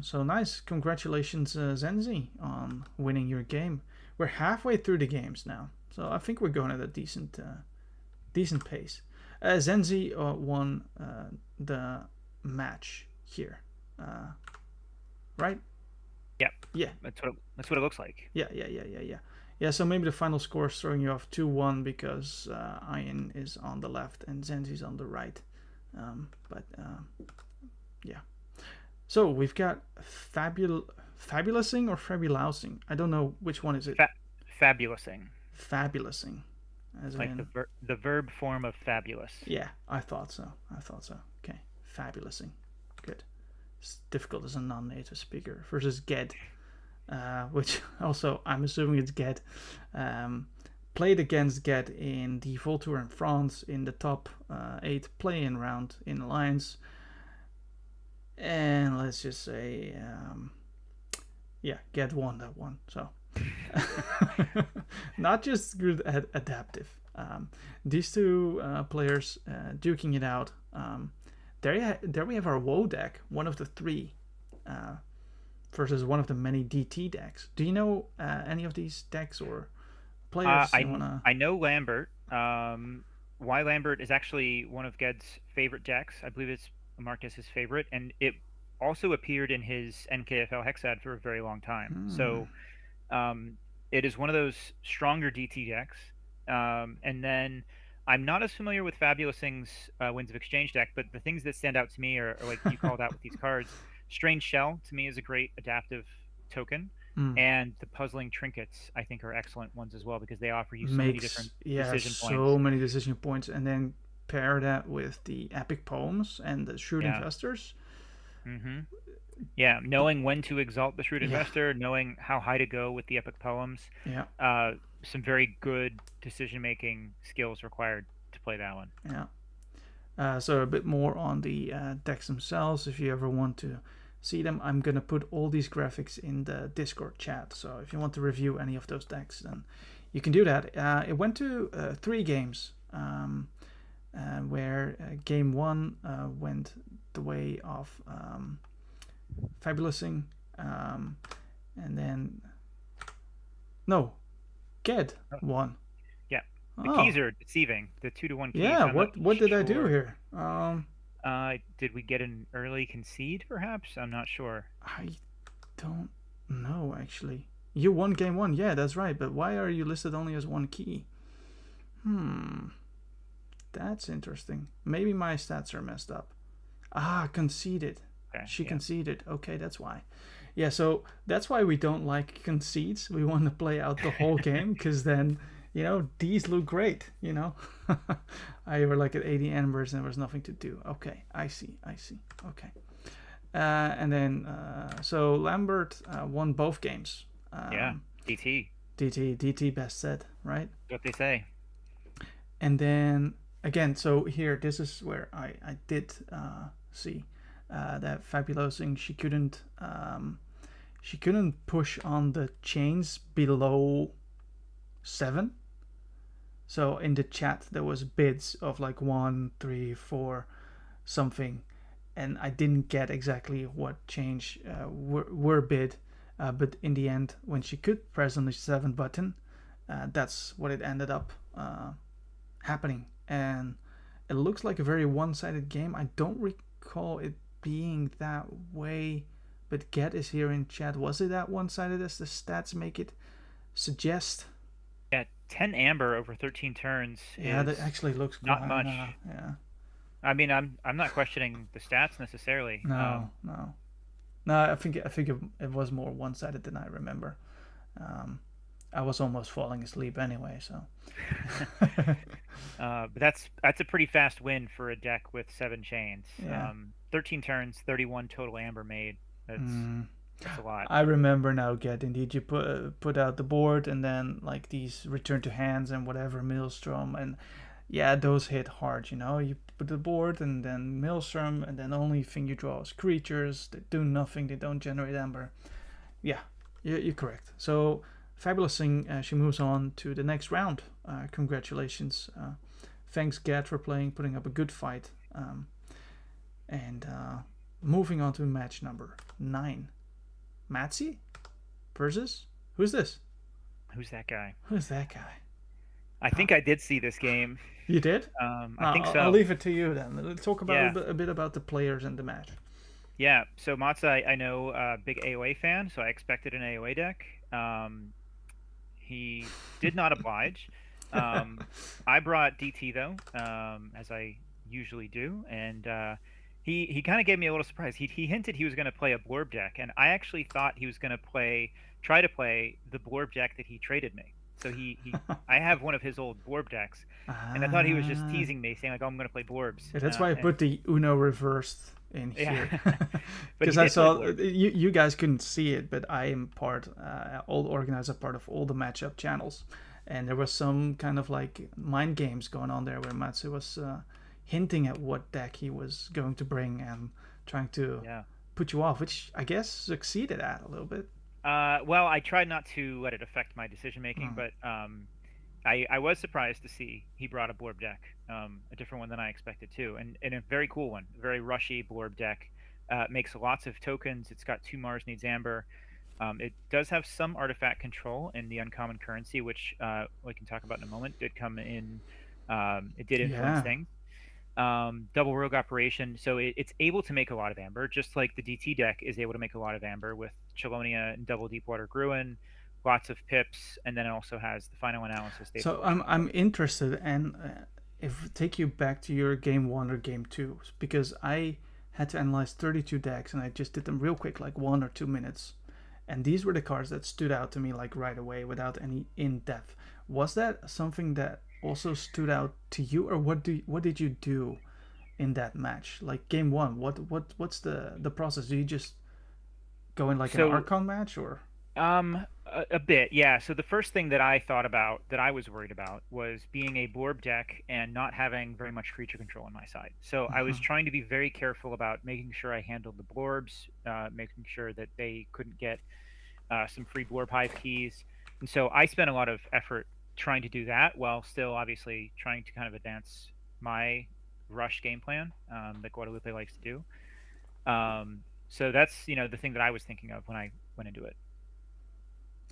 So nice, congratulations Zenzi on winning your game. We're halfway through the games now, so I think we're going at a decent pace. Zenzi won the match here, right? Yep. Yeah. That's what it looks like. Yeah. So maybe the final score is throwing you off 2-1 because Ian is on the left and Zenzi's on the right. Yeah. So we've got Fabulousing or Fabulousing. I don't know which one is it. Fabulousing. Fabulousing. as Like in, the verb form of fabulous. yeah, I thought so. I thought so. Okay, fabulousing, good. It's difficult as a non-native speaker versus get, which also I'm assuming it's get. Um, Played against get in the Vol Tour in France in the top 8 play-in round in Alliance, and let's just say, yeah, get won that one. So not just good at adaptive. These two players duking it out. There we have our WoW deck, one of the three, versus one of the many DT decks. Do you know any of these decks or players you wanna? I know Lambert. Why Lambert is actually one of Ged's favorite decks. I believe it's marked as his favorite, and it also appeared in his NKFL Hexad for a very long time. Hmm, So it is one of those stronger DT decks. And then I'm not as familiar with Fabulous Things Winds of Exchange deck, but the things that stand out to me are like you called out with these cards. Strange Shell to me is a great adaptive token, hmm. and the Puzzling Trinkets I think are excellent ones as well because they offer you so many Makes, different yeah, decision points. so many decision points, and then pair that with the epic poems and the shrewd Yeah. investors. hmm Yeah, knowing when to exalt the shrewd Yeah, investor, knowing how high to go with the epic poems, yeah, some very good decision making skills required to play that one. yeah. So a bit more on the decks themselves. If you ever want to see them, I'm gonna put all these graphics in the Discord chat. So if you want to review any of those decks, then you can do that. It went to 3 games, where game one went the way of Fabulousing, and then no, Ged Oh, won. yeah, the keys Oh, are deceiving. The 2-to-1 keys. yeah. I'm not What did I do sure. here? Did we get an early concede? Perhaps I'm not sure. I don't know actually. You won game one, yeah, that's right. But why are you listed only as one key? Hmm, that's interesting. Maybe my stats are messed up. Ah, conceded. Okay, She yeah, conceded. Okay, that's why. Yeah, so that's why we don't like concedes. We want to play out the whole game because then, these look great. I were like at 80 embers and there was nothing to do. Okay, I see. Okay. And then, so Lambert won both games. yeah. Um, DT. DT best set, right? What they say. And then again, so here, this is where I did see that Fabulosing, she couldn't push on the chains below 7. So in the chat there was bids of like 1, 3, 4 something, and I didn't get exactly what change were bid, but in the end, when she could press on the 7 button, that's what it ended up happening, and it looks like a very one-sided game. I don't recall it being that way, but Get is here in chat. Was it that one-sided as the stats make it suggest? Yeah, 10 amber over 13 turns Yeah, is that actually looks not quite. much. Yeah. I mean, I'm not questioning the stats necessarily. No, no, no. I think it was more one-sided than I remember. Um, I was almost falling asleep anyway, so. But that's a pretty fast win for a deck with 7 chains. Yeah. 13 turns, 31 total amber made. Mm. That's a lot. I remember now. Get indeed, you put out the board and then like these return to hands and whatever Maelstrom, and yeah, those hit hard. You put the board and then Maelstrom, and then only thing you draw is creatures. They do nothing. They don't generate amber. Yeah, you're correct. So Fabulous Thing, she moves on to the next round. Congratulations. Thanks, Gad, for putting up a good fight. And moving on to match number 9. Matsy versus, who's this? Who's that guy? Who's that guy? I think I did see this game. You did? I think I'll so. leave it to you then. Let's talk about Yeah. a bit about the players and the match. Yeah. So Matza, I know, big AOA fan, so I expected an AOA deck. He did not oblige. I brought DT though, as I usually do, and he kind of gave me a little surprise. He hinted he was going to play a Blorb deck, and I actually thought he was going to try to play the Blorb deck that he traded me. So I have one of his old Borb decks, and I thought he was just Ah, teasing me, saying like, "Oh, I'm going to play Borbs," yeah, that's why I and put the Uno reversed in yeah, here. but Because he I did play saw Borbs. you guys couldn't see it, but I am all organizer part of all the matchup channels, and there was some kind of like mind games going on there where Matsu was hinting at what deck he was going to bring and trying to Yeah. put you off, which I guess succeeded at a little bit. Well, I tried not to let it affect my decision making, Mm. but I was surprised to see he brought a Blorb deck, a different one than I expected too, and a very cool one, very rushy Blorb deck. Makes lots of tokens. It's got 2 Mars needs Amber. It does have some artifact control in the uncommon currency, which we can talk about in a moment. Did come in. It did influence Yeah. things. Double rogue operation, so it's able to make a lot of amber, just like the DT deck is able to make a lot of amber with Chelonia and double Deepwater Gruin, lots of pips, and then it also has the final analysis data So portion. I'm interested, and if take you back to your game one or game two, because I had to analyze 32 decks, and I just did them real quick, like 1 or 2 minutes, and these were the cards that stood out to me like right away without any in depth. Was that something that also stood out to you, or what did you do in that match? Like game one, what's the process? Do you just go in like an So Archon match, or? a bit, yeah. So the first thing that I thought about, that I was worried about, was being a Blorb deck and not having very much creature control on my side. So I was trying to be very careful about making sure I handled the Blorbs, making sure that they couldn't get some free Blorb Hive keys. And so I spent a lot of effort trying to do that while still obviously trying to kind of advance my rush game plan that Guadalupe likes to do. So that's, the thing that I was thinking of when I went into it.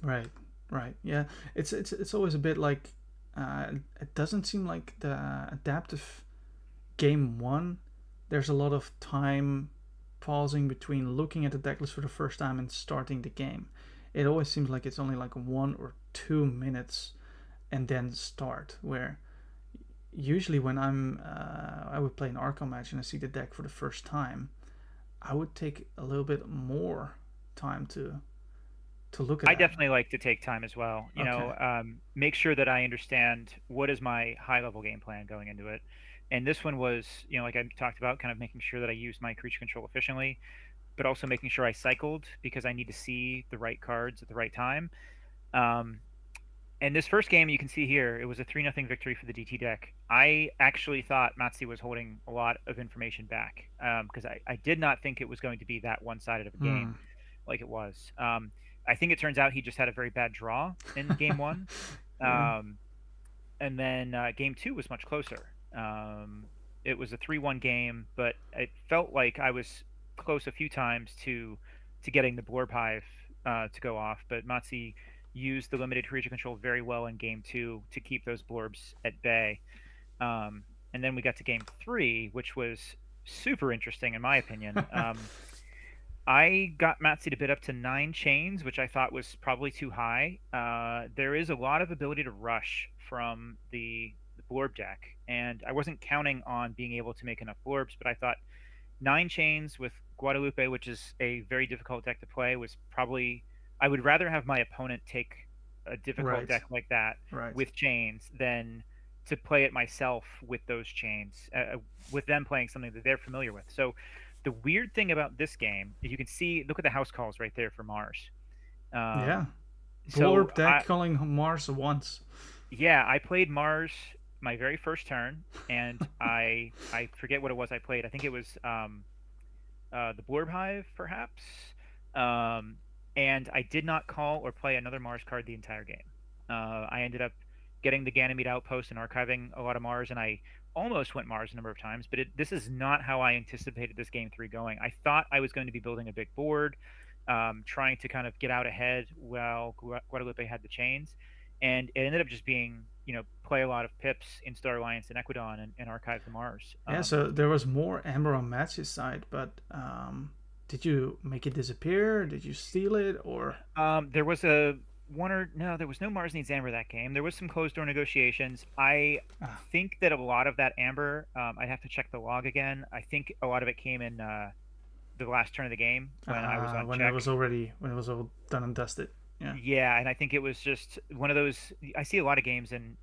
Right, right. Yeah, it's always a bit like it doesn't seem like the adaptive game one. There's a lot of time pausing between looking at the deck list for the first time and starting the game. It always seems like it's only like 1 or 2 minutes and then start. Where usually when I would play an Arkham match and I see the deck for the first time, I would take a little bit more time to look at I that. definitely like to take time as well. Okay. Make sure that I understand what is my high level game plan going into it. And this one was, like I talked about, kind of making sure that I used my creature control efficiently, but also making sure I cycled because I need to see the right cards at the right time. Um, and this first game, you can see here, it was a 3-0 victory for the DT deck. I actually thought Matsi was holding a lot of information back because I did not think it was going to be that one sided of a Hmm. game like it was. I think it turns out he just had a very bad draw in game one. Yeah. Um, and then game two was much closer. It was a 3-1 game, but it felt like I was close a few times to getting the Blorb Hive to go off. But Matsi used the limited creature control very well in game two to keep those Blorbs at bay. Um, and then we got to game three, which was super interesting in my opinion. I got Matsi to bid up to 9 chains, which I thought was probably too high. There is a lot of ability to rush from the Blorb deck, and I wasn't counting on being able to make enough Blorbs, but I thought 9 chains with Guadalupe, which is a very difficult deck to play, was probably. I would rather have my opponent take a difficult Right. deck like that Right. with chains than to play it myself with those chains, with them playing something that they're familiar with. So the weird thing about this game is you can see, look at the house calls right there for Mars. Yeah. Um, so Blorb deck calling Mars once. yeah, I played Mars my very first turn, and I forget what it was I played. I think it was the Blorb Hive, perhaps. Um, and I did not call or play another Mars card the entire game. I ended up getting the Ganymede Outpost and archiving a lot of Mars, and I almost went Mars a number of times, but this is not how I anticipated this game three going. I thought I was going to be building a big board, trying to kind of get out ahead while Guadalupe had the chains, and it ended up just being, play a lot of pips in Star Alliance and Equidon and archive the Mars. Yeah, so there was more amber on Match's side, but did you make it disappear? Did you steal it, or? There was a one or no, there was no Mars needs Amber that game. There was some closed door negotiations. I Ah, think that a lot of that Amber, I'd have to check the log again. I think a lot of it came in the last turn of the game when I was on when it check. was already when it was all done and dusted. Yeah. Yeah, and I think it was just one of those. I see a lot of games in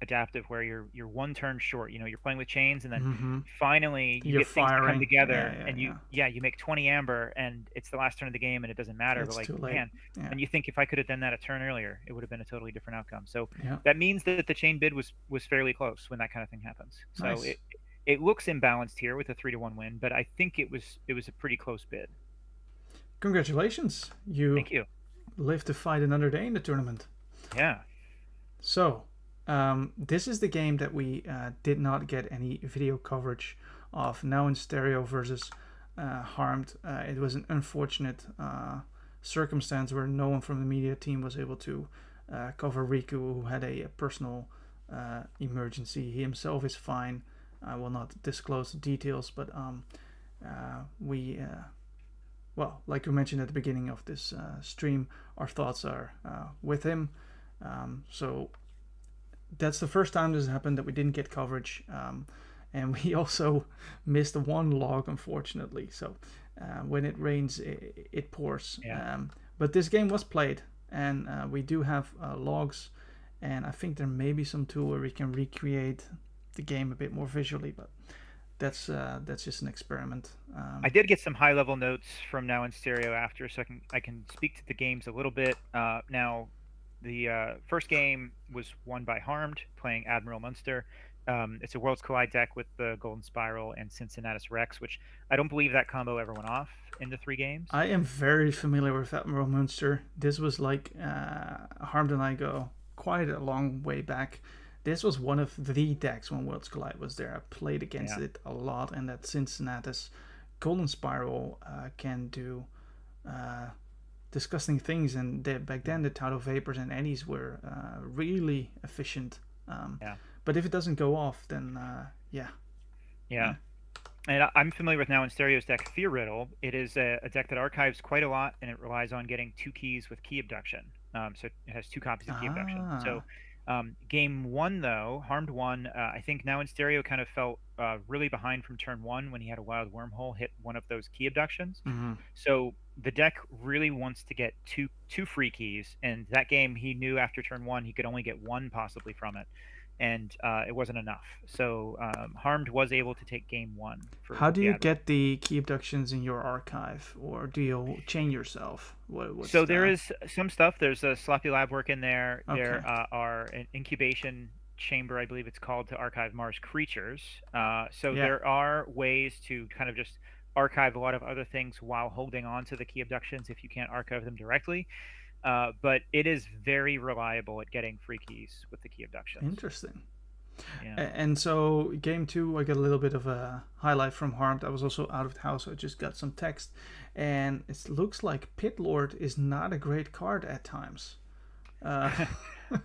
adaptive where you're one turn short. You're playing with chains, and then Mm-hmm. finally you You're get things to come firing. Yeah, together, yeah, and yeah. you make 20 amber, and it's the last turn of the game, and it doesn't matter. But It's like, too late. man, Yeah. and you think if I could have done that a turn earlier, it would have been a totally different outcome. So Yeah. that means that the chain bid was fairly close when that kind of thing happens. So Nice. it looks imbalanced here with a 3-1 win, but I think it was a pretty close bid. Congratulations. You Thank you. live to fight another day in the tournament. Yeah. So, this is the game that we did not get any video coverage of. Now in stereo versus Harmed. It was an unfortunate circumstance where no one from the media team was able to cover Riku, who had a personal emergency. He himself is fine. I will not disclose the details, but well, like we mentioned at the beginning of this stream, our thoughts are with him. So that's the first time this happened that we didn't get coverage, and we also missed one log, unfortunately. So when it rains, it pours. Yeah. But this game was played, and we do have logs, and I think there may be some tool where we can recreate the game a bit more visually, but that's just an experiment. I did get some high level notes from Now in Stereo after, so I can speak to the games a little bit. Now, the first game was won by Harmed, playing Admiral Munster. It's a Worlds Collide deck with the Golden Spiral and Cincinnatus Rex, which I don't believe that combo ever went off in the 3 games. I am very familiar with Admiral Munster. This was like Harmed and I go quite a long way back. This was one of the decks when Worlds Collide was there. I played against Yeah. it a lot, and that Cincinnatus Golden Spiral can do disgusting things. And back then, the Tidal Vapors and Eddies were really efficient. Yeah. But if it doesn't go off, then yeah. Yeah. And I'm familiar with Now in Stereo's deck, Fear Riddle. It is a deck that archives quite a lot, and it relies on getting 2 keys with key abduction. So it has 2 copies of key abduction. So Ah. game 1, though, Harmed 1, I think Now in Stereo kind of felt really behind from turn 1 when he had a wild wormhole hit one of those key abductions. Mm-hmm. So the deck really wants to get two free keys, and that game he knew after turn 1 he could only get one possibly from it, and it wasn't enough. So Harmed was able to take game 1 for How do the you Admiral. get the key abductions in your archive, or do you chain yourself? What's So there the is some stuff. There's a sloppy lab work in there. okay? There are an incubation chamber, I believe it's called, to archive Mars creatures. So Yeah, there are ways to kind of just archive a lot of other things while holding on to the key abductions if you can't archive them directly. But it is very reliable at getting free keys with the key abductions. interesting. Yeah. And so game two, I got a little bit of a highlight from Harmed. I was also out of the house, so I just got some text, and it looks like Pit Lord is not a great card at times. Uh,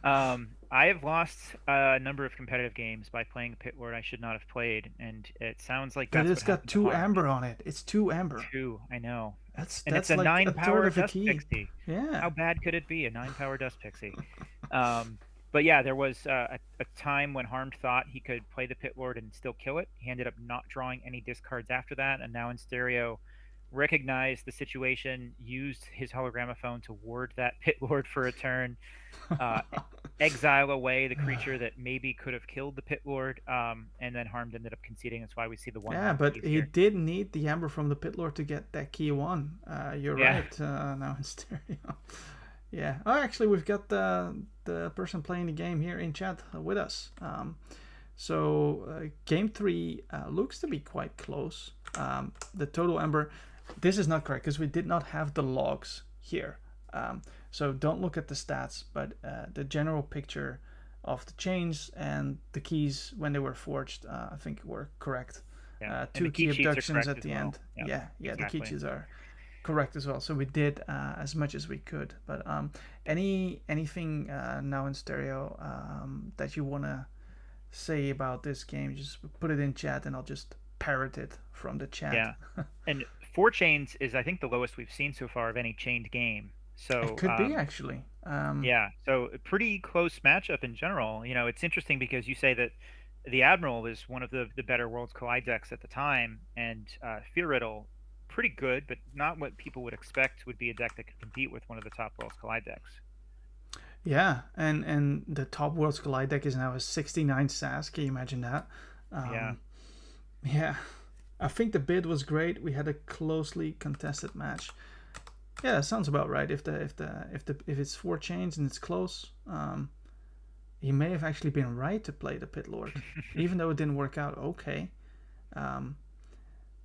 I have lost a number of competitive games by playing a Pit Lord I should not have played, and it sounds like but that's it's what got happened to two Harmed. amber on it. It's two amber. Two, I know. And it's That's a like nine a third power of a Dust key. Pixie. Yeah. How bad could it be? A 9-power Dust Pixie. But yeah, there was a time when Harmed thought he could play the Pit Lord and still kill it. He ended up not drawing any discards after that, and Now in Stereo recognized the situation, used his hologramophone to ward that Pit Lord for a turn, uh, exile away the creature that maybe could have killed the Pit Lord, and then Harmed ended up conceding. That's why we see the one Yeah, land but keys he here. did need the amber from the Pit Lord to get that key one. You're Yeah. right. Now in stereo. Yeah. Oh, actually, we've got the person playing the game here in chat with us. So game three looks to be quite close. The total amber. This is not correct because we did not have the logs here. So don't look at the stats, but the general picture of the chains and the keys when they were forged, I think were correct. Yeah. And the Two key key sheets are abductions correct at as the well. end. Yeah. Yeah, the key Exactly. sheets are correct as well. So we did as much as we could. But anything now in stereo that you wanna say about this game, just put it in chat and I'll just parrot it from the chat. Yeah. And 4 chains is, I think, the lowest we've seen so far of any chained game. It So, could be actually. yeah. So a pretty close matchup in general. It's interesting because you say that the Admiral is one of the better Worlds Collide decks at the time, and Fear Riddle pretty good, but not what people would expect would be a deck that could compete with one of the top Worlds Collide decks. Yeah, and the top Worlds Collide deck is now a 69 SAS. Can you imagine that? Yeah. Um, yeah, I think the bid was great. We had a closely contested match. Yeah, sounds about right. If it's 4 chains and it's close, he may have actually been right to play the Pit Lord, even though it didn't work out okay.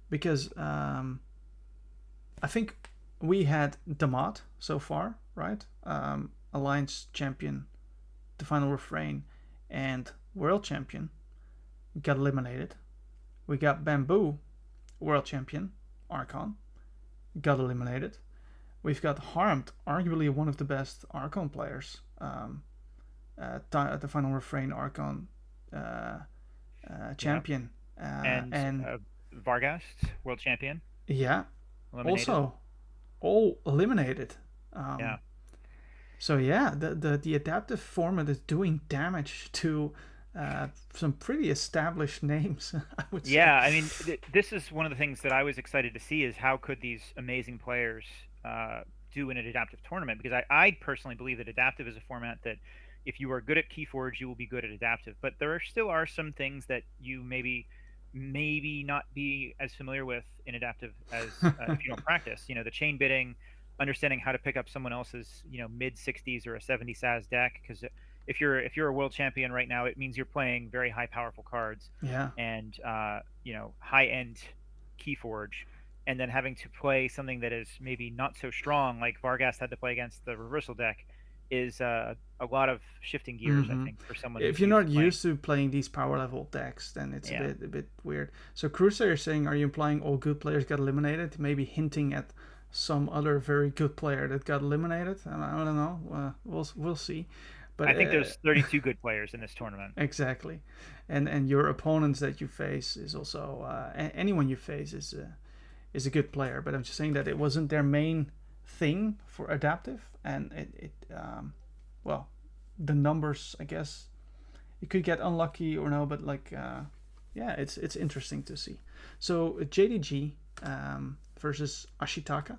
Because I think we had Damat so far, right? Alliance champion, the final refrain, and world champion got eliminated. We got Bamboo, world champion, Archon, got eliminated. We've got Harmed, arguably one of the best Archon players. The final refrain Archon champion. And Vargas, world champion, yeah, eliminated. also all eliminated. Yeah. So yeah, the adaptive format is doing damage to some pretty established names, I would say. Yeah, I mean, this is one of the things that I was excited to see is how could these amazing players do in an adaptive tournament? Because I personally believe that adaptive is a format that if you are good at Keyforge, you will be good at adaptive. But there still are some things that you maybe not be as familiar with in adaptive as if you don't practice. You know, the chain bidding, understanding how to pick up someone else's mid 60s or a 70 SAS deck, because if you're a world champion right now, it means you're playing very high powerful cards Yeah. and high end Keyforge, and then having to play something that is maybe not so strong, like Vargas had to play against the reversal deck, is a lot of shifting gears. I think for someone if who's you're not playing. used to playing these power level decks, then it's a bit weird. So Crusader is saying, are you implying all good players got eliminated? Maybe hinting at some other very good player that got eliminated. I don't know. We'll see. But I think there's 32 good players in this tournament. Exactly, and your opponents that you face is also anyone you face is a good player. But I'm just saying that it wasn't their main thing for adaptive, and well, the numbers, I guess, you could get unlucky or no, but like yeah, it's interesting to see. So JDG versus Ashitaka.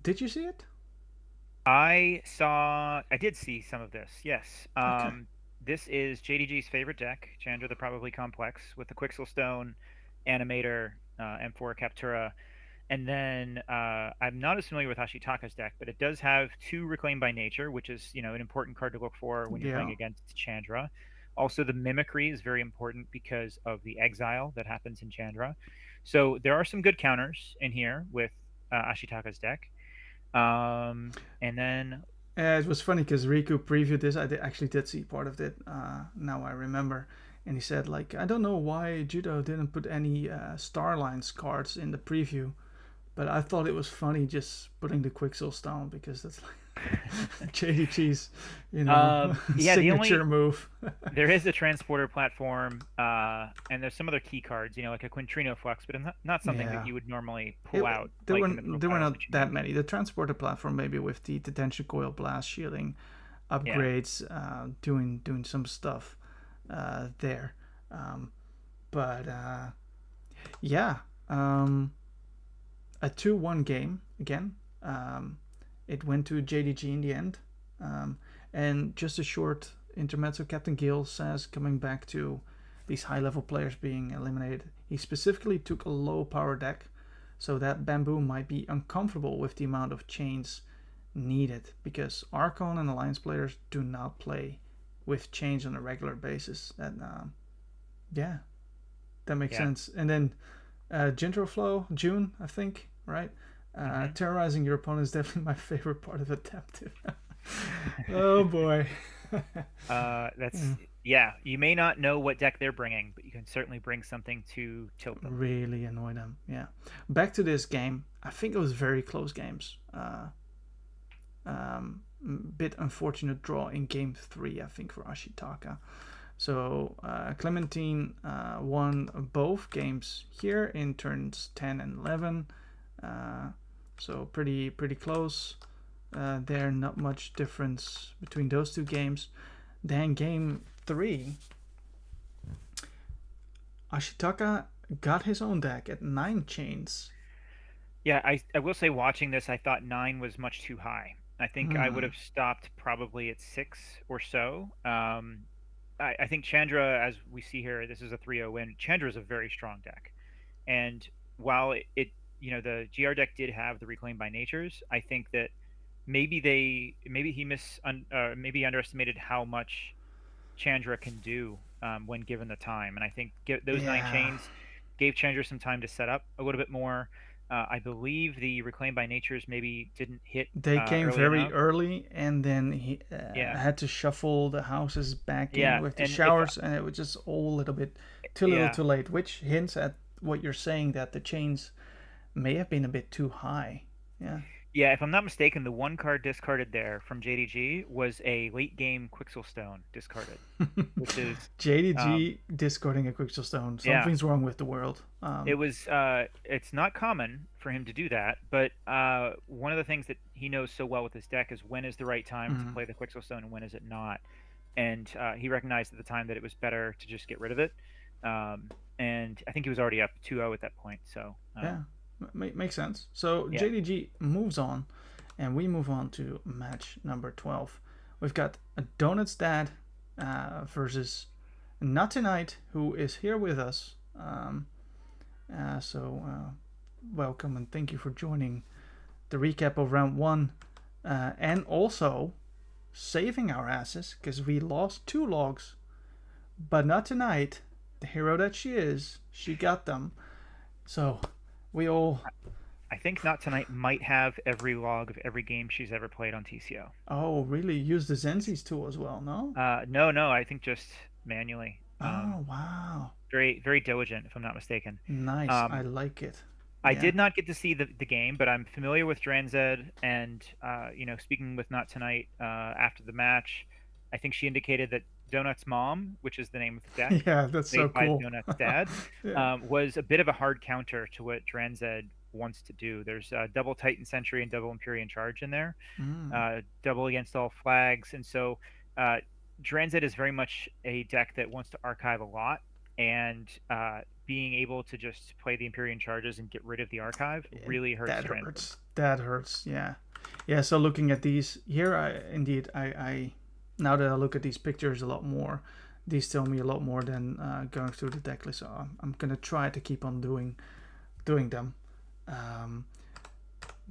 Did you see it? I did see some of this. Yes. Okay. This is JDG's favorite deck, Chandra the Probably Complex, with the Quixel Stone, Animator, M4 Captura, and then I'm not as familiar with Ashitaka's deck, but it does have 2 Reclaim by Nature, which is an important card to look for when you're playing against Chandra. Also, the Mimicry is very important because of the exile that happens in Chandra. So there are some good counters in here with Ashitaka's deck. And then it was funny because Riku previewed this. I actually did see part of it. Now I remember, and he said like, I don't know why Judo didn't put any Starlines cards in the preview, but I thought it was funny just putting the Quixel Stone because that's like JDG's signature move. There is a transporter platform, and there's some other key cards, like a Quintrino Flux, but not something that you would normally pull out. There were not that many. The transporter platform, maybe with the detention coil blast shielding upgrades, doing some stuff there, but yeah, a 2-1 game again. It went to JDG in the end. And just a short intermezzo, Captain Gill says, coming back to these high-level players being eliminated, he specifically took a low-power deck, so that Bamboo might be uncomfortable with the amount of chains needed, because Archon and Alliance players do not play with chains on a regular basis. And yeah, that makes sense. And then Gintroflow, June, I think, right? Terrorizing your opponent is definitely my favorite part of adaptive. Oh boy. That's you may not know what deck they're bringing, but you can certainly bring something to tilt them. Really annoy them. Yeah. Back to this game. I think it was very close games. Bit unfortunate draw in game 3, I think, for Ashitaka. So Clementine won both games here in turns 10 and 11. So pretty close. There, not much difference between those 2 games. Then game 3, Ashitaka got his own deck at 9 chains. Yeah, I will say watching this, I thought 9 was much too high. I think I would Hmm. have stopped probably at 6 or so. I think Chandra, as we see here, this is a 3-0 win. Chandra is a very strong deck. And while the GR deck did have the Reclaim by Natures, I think that maybe he underestimated how much Chandra can do when given the time. And I think those 9 chains Yeah, gave Chandra some time to set up a little bit more. I believe the Reclaim by Natures maybe didn't hit they came early very enough. early, and then he Yeah, had to shuffle the houses back in yeah, with the and if showers, and it was just all a little bit too little yeah, too late, which hints at what you're saying, that the chains may have been a bit too high. Yeah. yeah, if I'm not mistaken, the one card discarded there from JDG was a late game Quixel Stone discarded, which is um, JDG discarding a Crystal Stone. yeah, Something's wrong with the world. it's not common for him to do that, but one of the things that he knows so well with his deck is when is the right time to Mm, play the Quixel Stone and when is it not. And he recognized at the time that it was better to just get rid of it. Um, and I think he was already up 2-0 at that point. So yeah, makes sense. So yeah, JDG moves on, and we move on to match number 12. We've got a Donut's dad versus Not Tonight, who is here with us. Welcome and thank you for joining the recap of round one, and also saving our asses because we lost 2 logs, but Not Tonight, the hero that she is, she got them. So we all. I think Not Tonight might have every log of every game she's ever played on TCO. Oh, really? Use the Zenzi's tool as well, no? No, I think just manually. Oh, wow. Very, very diligent, if I'm not mistaken. Nice. I Um, like it. I Yeah. did not get to see the game, but I'm familiar with Dranzed, and speaking with Not Tonight after the match, I think she indicated that Donut's mom, which is the name of the deck, Yeah, that's so played by cool. Donut's dad, Yeah. was a bit of a hard counter to what Dranzed wants to do. There's double Titan Sentry and double Empyrean Charge in there, Mm. double against all flags, and so uh, Dranzed is very much a deck that wants to archive a lot, and being able to just play the Empyrean charges and get rid of the archive really hurts That Dranzed. hurts. That hurts. Yeah. Yeah. So looking at these here, I now that I look at these pictures a lot more, these tell me a lot more than going through the deck list. So I'm gonna try to keep on doing them. Um,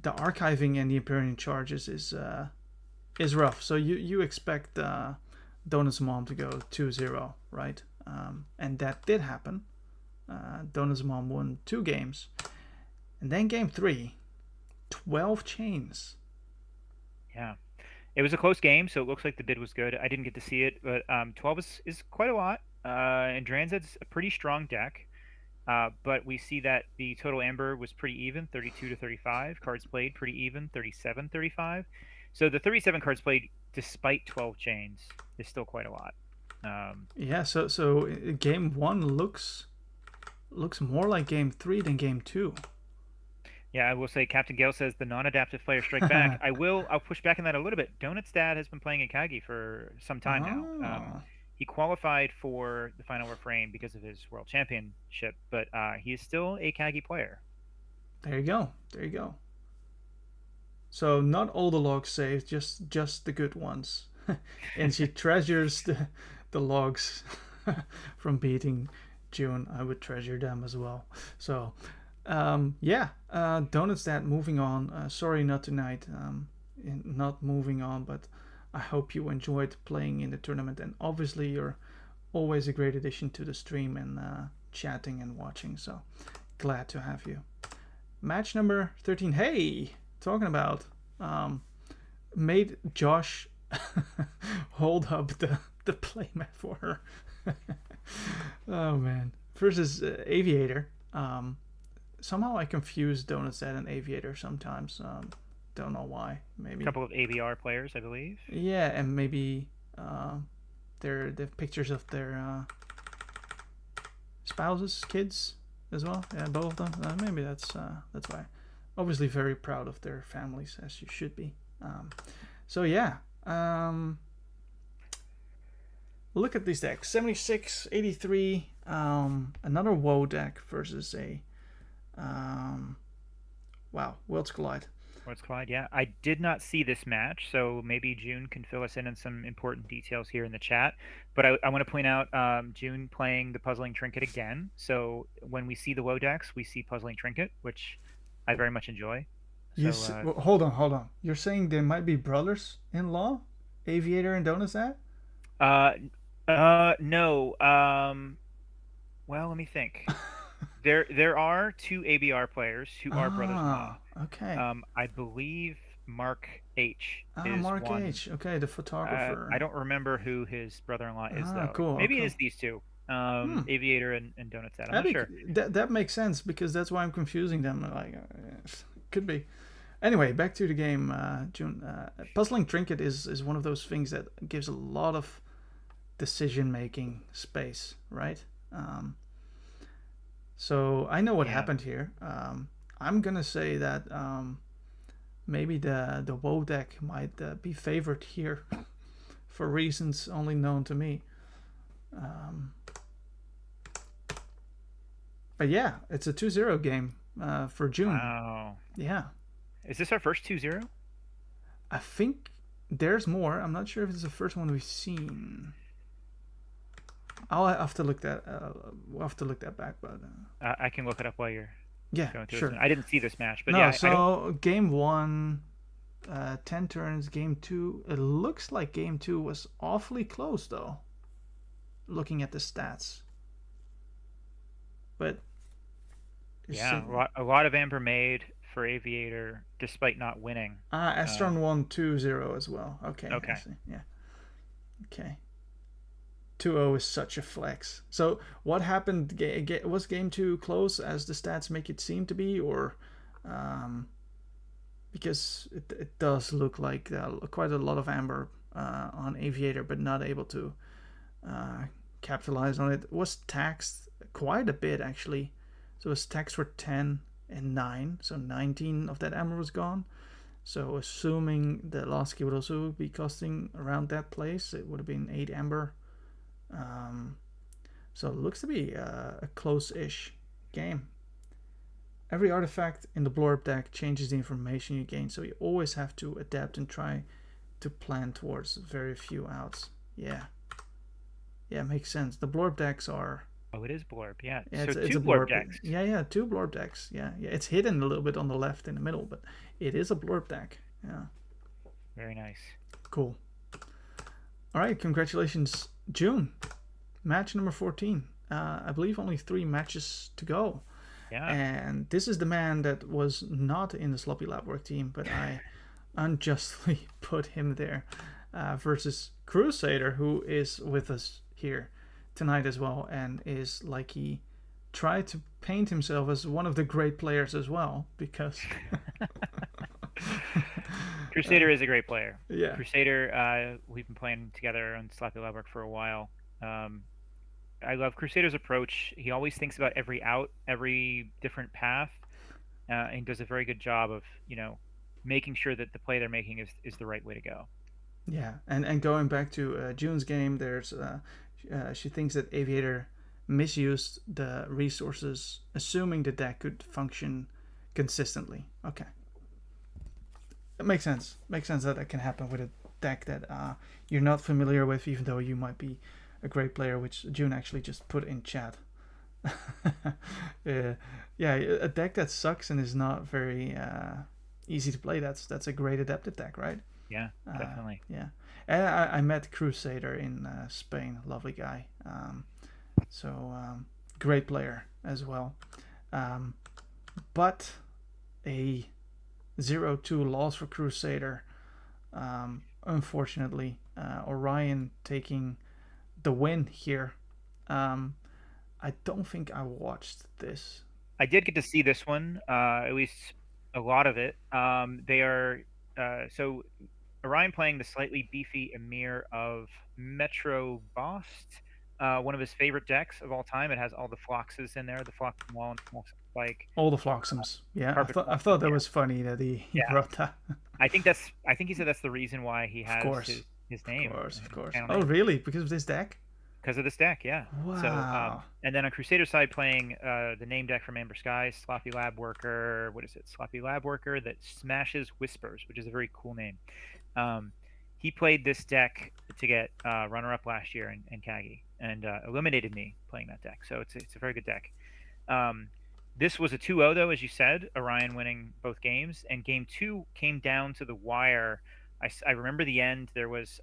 the archiving and the Empyrean charges is rough. So you expect Donut's mom to go 2-0, right? And that did happen. Donut's mom won 2 games. And then game 3, 12 chains. Yeah. It was a close game, so it looks like the bid was good. I didn't get to see it, but 12 is quite a lot. And Dranzed's a pretty strong deck. But we see that the total amber was pretty even, 32 to 35. Cards played pretty even, 37-35. So the 37 cards played, despite 12 chains, is still quite a lot. Yeah, so game 1 looks more like game 3 than game 2. Yeah, I will say Captain Gale says the non-adaptive player strike back. I'll push back on that a little bit. Donut's dad has been playing Akagi for some time now. Oh, He qualified for the final refrain because of his world championship, but he is still a Kagi player. there you go. There you go. So not all the logs saved, just the good ones. And she treasures the logs from beating June. I would treasure them as well. So yeah, Donut's Dad moving on. Sorry, not tonight. Not moving on, but I hope you enjoyed playing in the tournament. And obviously, you're always a great addition to the stream and chatting and watching. So glad to have you. Match number 13. Hey, talking about made Josh hold up the playmat for her. Oh man, versus Aviator. Somehow I confuse Donut's Dad and Aviator sometimes. Don't know why. A Maybe. couple of ABR players, I believe. Yeah, and maybe the pictures of their spouses, kids as well. Yeah, both of them. Maybe that's why. Obviously, very proud of their families, as you should be. So yeah. Look at these decks: 76, 83. Another woe deck versus a wow, Worlds Collide. What's Clyde? Yeah, I did not see this match, so maybe June can fill us in on some important details here in the chat. But I want to point out June playing the Puzzling Trinket again. So when we see the Woe decks, we see Puzzling Trinket, which I very much enjoy. So Well, hold on, hold on. You're saying they might be brothers-in-law, Aviator and Donuts? That? uh, no. Well, let me think. There are two ABR players who are brothers-in-law. Ah, okay. I believe Mark H Ah, is Mark one. H. Okay, the I photographer. don't remember who his brother-in-law is Ah, though. cool. Maybe it Okay. is these two, Hmm. Aviator and Donut Set. I'm That, not be, sure. that makes sense because that's why I'm confusing them. Like, could be. Anyway, back to the game, June. Puzzling Trinket is one of those things that gives a lot of decision making space, right? So I know what Yeah. happened here. I'm gonna say that maybe the WoW deck might be favored here for reasons only known to me. Um, but yeah, it's a 2-0 game for June. Wow. Yeah, Is this our first 2-0? I think there's more. I'm not sure if it's the first one we've seen. I'll have to look that. We'll have to look that back, but I can look it up while you're yeah, going through this. sure. I didn't see this match, but No, yeah, I don't. so game one, 10 turns. Game two, it looks like game two was awfully close though. Looking at the stats, but Yeah, a lot of amber made for Aviator despite not winning. Astron won 2-0 as well. Okay, I Okay. see. Yeah. Okay. 2-0 is such a flex. So what happened? Was game two close as the stats make it seem to be, or because it does look like quite a lot of amber on Aviator, but not able to uh, capitalize on it. Was taxed quite a bit actually. So it was taxed for 10 and 9, so 19 of that amber was gone. So assuming the last key would also be costing around that place, it would have been 8 amber. So it looks to be a close-ish game. Every artifact in the blorb deck changes the information you gain, so you always have to adapt and try to plan towards very few outs. Yeah. Yeah, makes sense. The blorb decks are... Oh, it is Blorb. Yeah. Yeah, So it's a two Blorb blorb. decks. Yeah, two blorb decks. Yeah, it's hidden a little bit on the left in the middle, but it is a blorb deck. Yeah. Very nice. Cool. All right, congratulations, June. Match number 14. I believe only 3 matches to go. Yeah. And this is the man that was not in the Sloppy Lab Work team, but I unjustly put him there versus Crusader, who is with us here tonight as well, and is like he tried to paint himself as one of the great players as well, because Crusader is a great player. yeah. Crusader, we've been playing together on Sloppy Lab Work for a while. I love Crusader's approach. He always thinks about every out, every different path, and does a very good job of making sure that the play they're making is the right way to go. Yeah, and going back to June's game, there's she thinks that Aviator misused the resources, assuming the deck could function consistently. Okay, it makes sense. Makes sense that can happen with a deck that you're not familiar with, even though you might be a great player, which June actually just put in chat. Yeah, a deck that sucks and is not very easy to play. That's a great adapted deck, right? Yeah, definitely. Yeah, and I met Crusader in Spain. Lovely guy. So great player as well. But a 0-2 loss for Crusader. Unfortunately, Orion taking the win here. I don't think I watched this. I did get to see this one, at least a lot of it. They are so Orion playing the slightly beefy Emir of Metro Bost, one of his favorite decks of all time. It has all the Floxes in there, the Flox Wall and Flox Spike, All the Floxums. Yeah, Carpet I Floxes. thought that Yeah, was funny that he yeah. wrote that. I think he said that's the reason why he Of has course. his Of name, course, of his course. channel Oh, name. really? Because of this deck? Because of this deck, yeah. So, Wow. and then on Crusader side, playing the name deck from Amber Skies, Sloppy Lab Worker. What is it? Sloppy Lab Worker that smashes Whispers, which is a very cool name. Um, he played this deck to get runner-up last year in Kagi, and eliminated me playing that deck. So it's a very good deck. Um, this was a 2-0 though, as you said. Orion winning both games, and game two came down to the wire. I remember the end. There was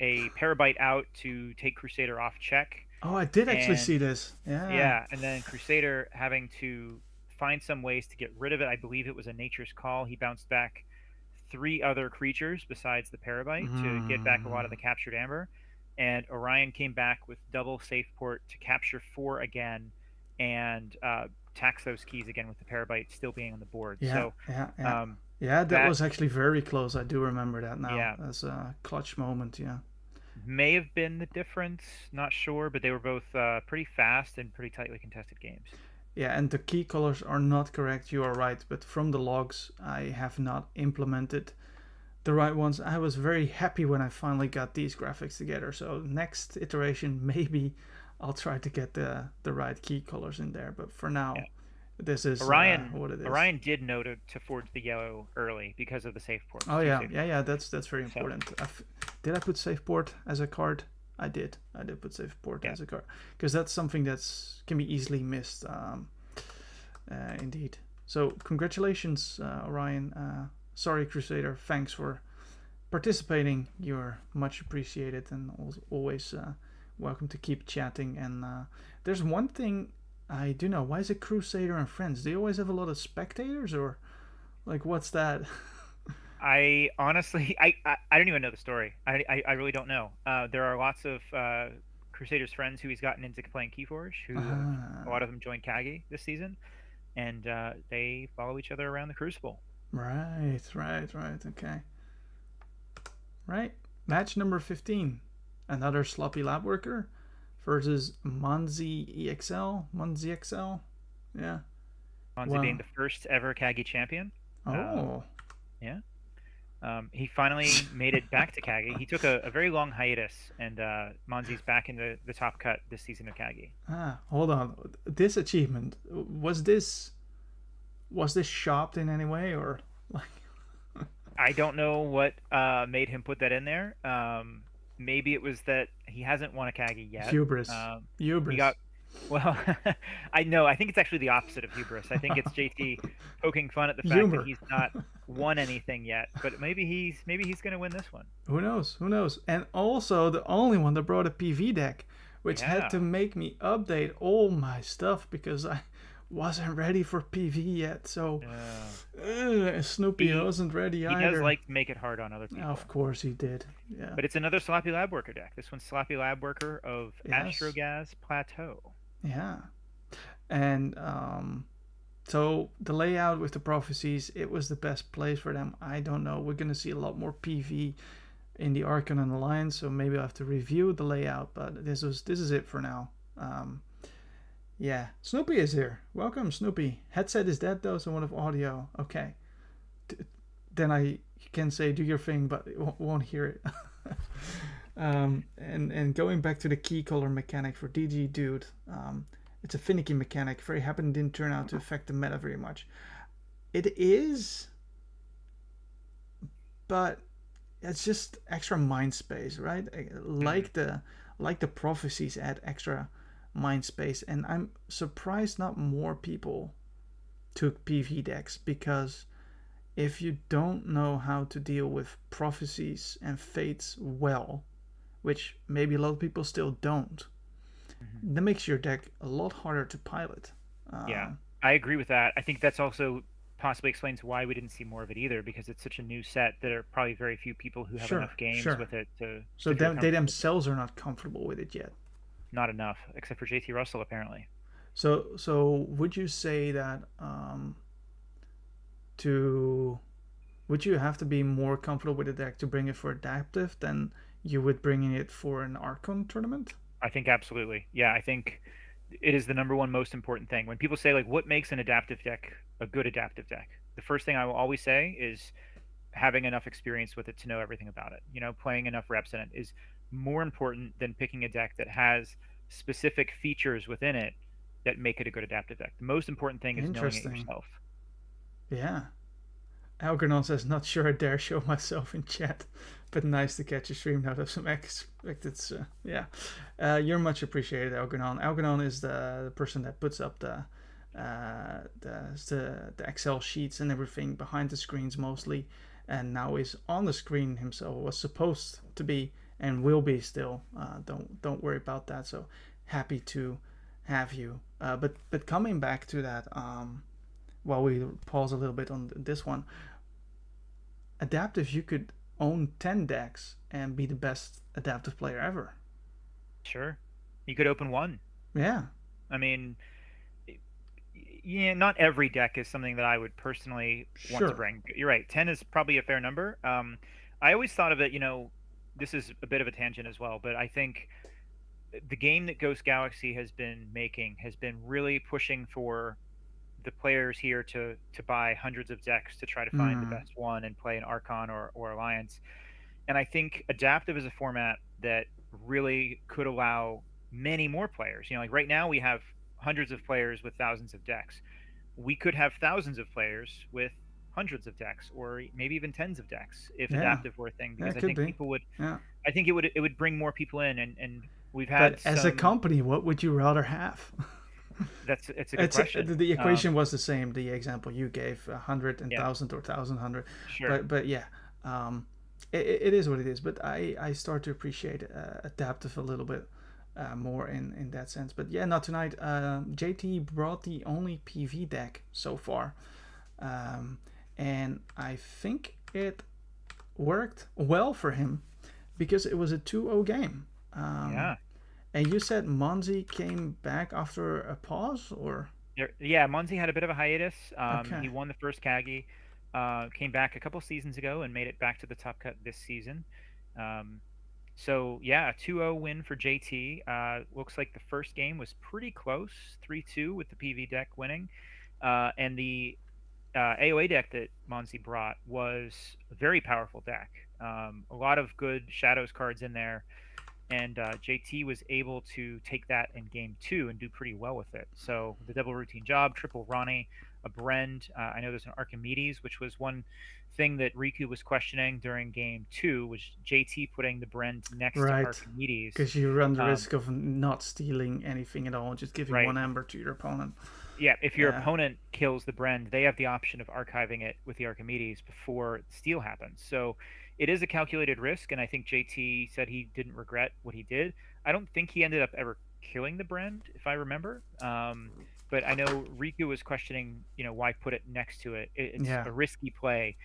a Parabyte out to take Crusader off check, Oh, I did actually and see this. Yeah. yeah, and then Crusader having to find some ways to get rid of it. I believe it was a Nature's Call. He bounced back three other creatures besides the Parabyte to get back a lot of the Mm. captured amber, and Orion came back with double safe port to capture four again, and tax those keys again with the Parabyte still being on the board. Yeah, So yeah, yeah. um, Yeah, that that was actually very close. I do remember that now. yeah, As a clutch moment, yeah. may have been the difference. Not sure, but they were both pretty fast and pretty tightly contested games. Yeah, and the key colors are not correct, you are right, but from the logs, I have not implemented the right ones. I was very happy when I finally got these graphics together. So next iteration, maybe I'll try to get the right key colors in there. But for Yeah. now, this is Orion what it is. Orion did know to forge the yellow early because of the safe ports, Oh two yeah, safe yeah, ports. yeah. That's very So important. Did I put SafePort as a card? I did. I did put SafePort yeah, as a card because that's something that's can be easily missed. Indeed. So congratulations, Orion. Sorry, Crusader. Thanks for participating. You're much appreciated and always welcome to keep chatting. And there's one thing I do know. Why is it Crusader and Friends? Do you always have a lot of spectators or like what's that? I honestly I don't even know the story. I really don't know. There are lots of Crusader's friends who he's gotten into playing Keyforge, who have, a lot Ah, of them joined Kagi this season, and they follow each other around the Crucible. right, right, right. Okay, right. Match number 15. Another sloppy lab worker versus Monzi EXL. Monzi XL. Yeah. Fonzie being Wow. the first ever Kagi champion. Oh. Yeah. He finally made it back to Kagi. He took a very long hiatus, and Monzi's back in the top cut this season of Kagi. Ah, hold on. This achievement was this shopped in any way or like I don't know what made him put that in there. Maybe it was that he hasn't won a Kagi yet. hubris? He Hubris. got well. I know. I think it's actually the opposite of hubris. I think it's JT poking fun at the fact that Humor. he's not won anything yet. But maybe he's going to win this one. Who knows? Who knows? And also the only one that brought a PV deck, which had Yeah. to make me update all my stuff because I wasn't ready for PV yet. So Yeah. Snoopy He wasn't ready he does either. like to make it hard on other Of people. course he did. Yeah. But it's another Sloppy Lab Worker deck. This one's Sloppy Lab Worker of Yes. Astrogaz Plateau. Yeah. And so the layout with the prophecies, it was the best place for them. I don't know. We're gonna see a lot more PV in the Archon and Alliance, so maybe I'll have to review the layout. But this is it for now. Yeah, Snoopy is here. Welcome, Snoopy. Headset is dead though, so one of audio. Okay, then I can say do your thing, but it won't hear it. And going back to the key color mechanic for DG Dude, it's a finicky mechanic. Very happy it didn't turn out to affect the meta very much. It is, but it's just extra mind space, right? Mhm. Like the prophecies add extra mind space, and I'm surprised not more people took PV decks because if you don't know how to deal with prophecies and fates well, which maybe a lot of people still don't, Mhm. that makes your deck a lot harder to pilot. Yeah, Um, I agree with that. I think that's also possibly explains why we didn't see more of it either, because it's such a new set. There are probably very few people who have sure, enough games sure. with it So to feel they comfortable with it. themselves are not comfortable with it yet. Not enough, except for JT Russell apparently. So would you say that to would you have to be more comfortable with the deck to bring it for adaptive than you would bringing it for an Archon tournament? I think absolutely. Yeah, I think it is the number one most important thing. When people say like what makes an adaptive deck a good adaptive deck, the first thing I will always say is having enough experience with it to know everything about it. You know, playing enough reps in it is more important than picking a deck that has specific features within it that make it a good adaptive deck. The most important thing is knowing it Interesting. yourself. Yeah. Algernon says, not sure I dare show myself in chat, but nice to catch a stream note of some expected. Yeah. You're much appreciated, Algernon. Algernon is the person that puts up the Excel sheets and everything behind the screens mostly, and now is on the screen himself. Was supposed to be and will be still. Don't worry about that. So happy to have you. But coming back to that, while we pause a little bit on this one, adaptive, you could own 10 decks and be the best adaptive player ever. Sure. You could open one. Yeah. I mean, yeah, not every deck is something that I would personally want to Sure. bring. You're right. 10 is probably a fair number. I always thought of it, this is a bit of a tangent as well, but I think the game that Ghost Galaxy has been making has been really pushing for the players here to buy hundreds of decks to try to find the Mm. best one and play an Archon or Alliance. And I think adaptive is a format that really could allow many more players. Like right now we have hundreds of players with thousands of decks. We could have thousands of players with hundreds of decks or maybe even tens of decks if Yeah. adaptive were a thing, Yeah, because it could be. Yeah. I think it would bring more people in, and we've had But as a some. company, what would you rather have? It's a good question. The equation was the same. The example you gave, 100 and Yeah, 1,000 or 1,100. sure. But yeah, um, it is what it is. But I start to appreciate adaptive a little bit more in that sense. But yeah, not tonight. JT brought the only PV deck so far, um, and I think it worked well for him because it was a 2-0 game. Yeah. And you said Monzi came back after a pause, or Yeah, Munzi had a bit of a hiatus. He okay, won the first Kagi, came back a couple seasons ago and made it back to the top cut this season. Um, so yeah, a 2-0 win for JT. Looks like the first game was pretty close, 3-2 with the PV deck winning. And the AOA deck that Monzi brought was a very powerful deck. A lot of good Shadows cards in there, and JT was able to take that in game two and do pretty well with it. So the double routine job, triple Ronnie, a Brend. I know there's an Archimedes, which was one thing that Riku was questioning during game two, was JT putting the Brend next to right? Archimedes. Because you run the Um, risk of not stealing anything at all, just giving right. one ember to your opponent. Yeah, if your Yeah, opponent kills the Brend, they have the option of archiving it with the Archimedes before steal happens. So it is a calculated risk, and I think JT said he didn't regret what he did. I don't think he ended up ever killing the Brend, if I remember. But I know Riku was questioning, why put it next to it. It's yeah. a risky play.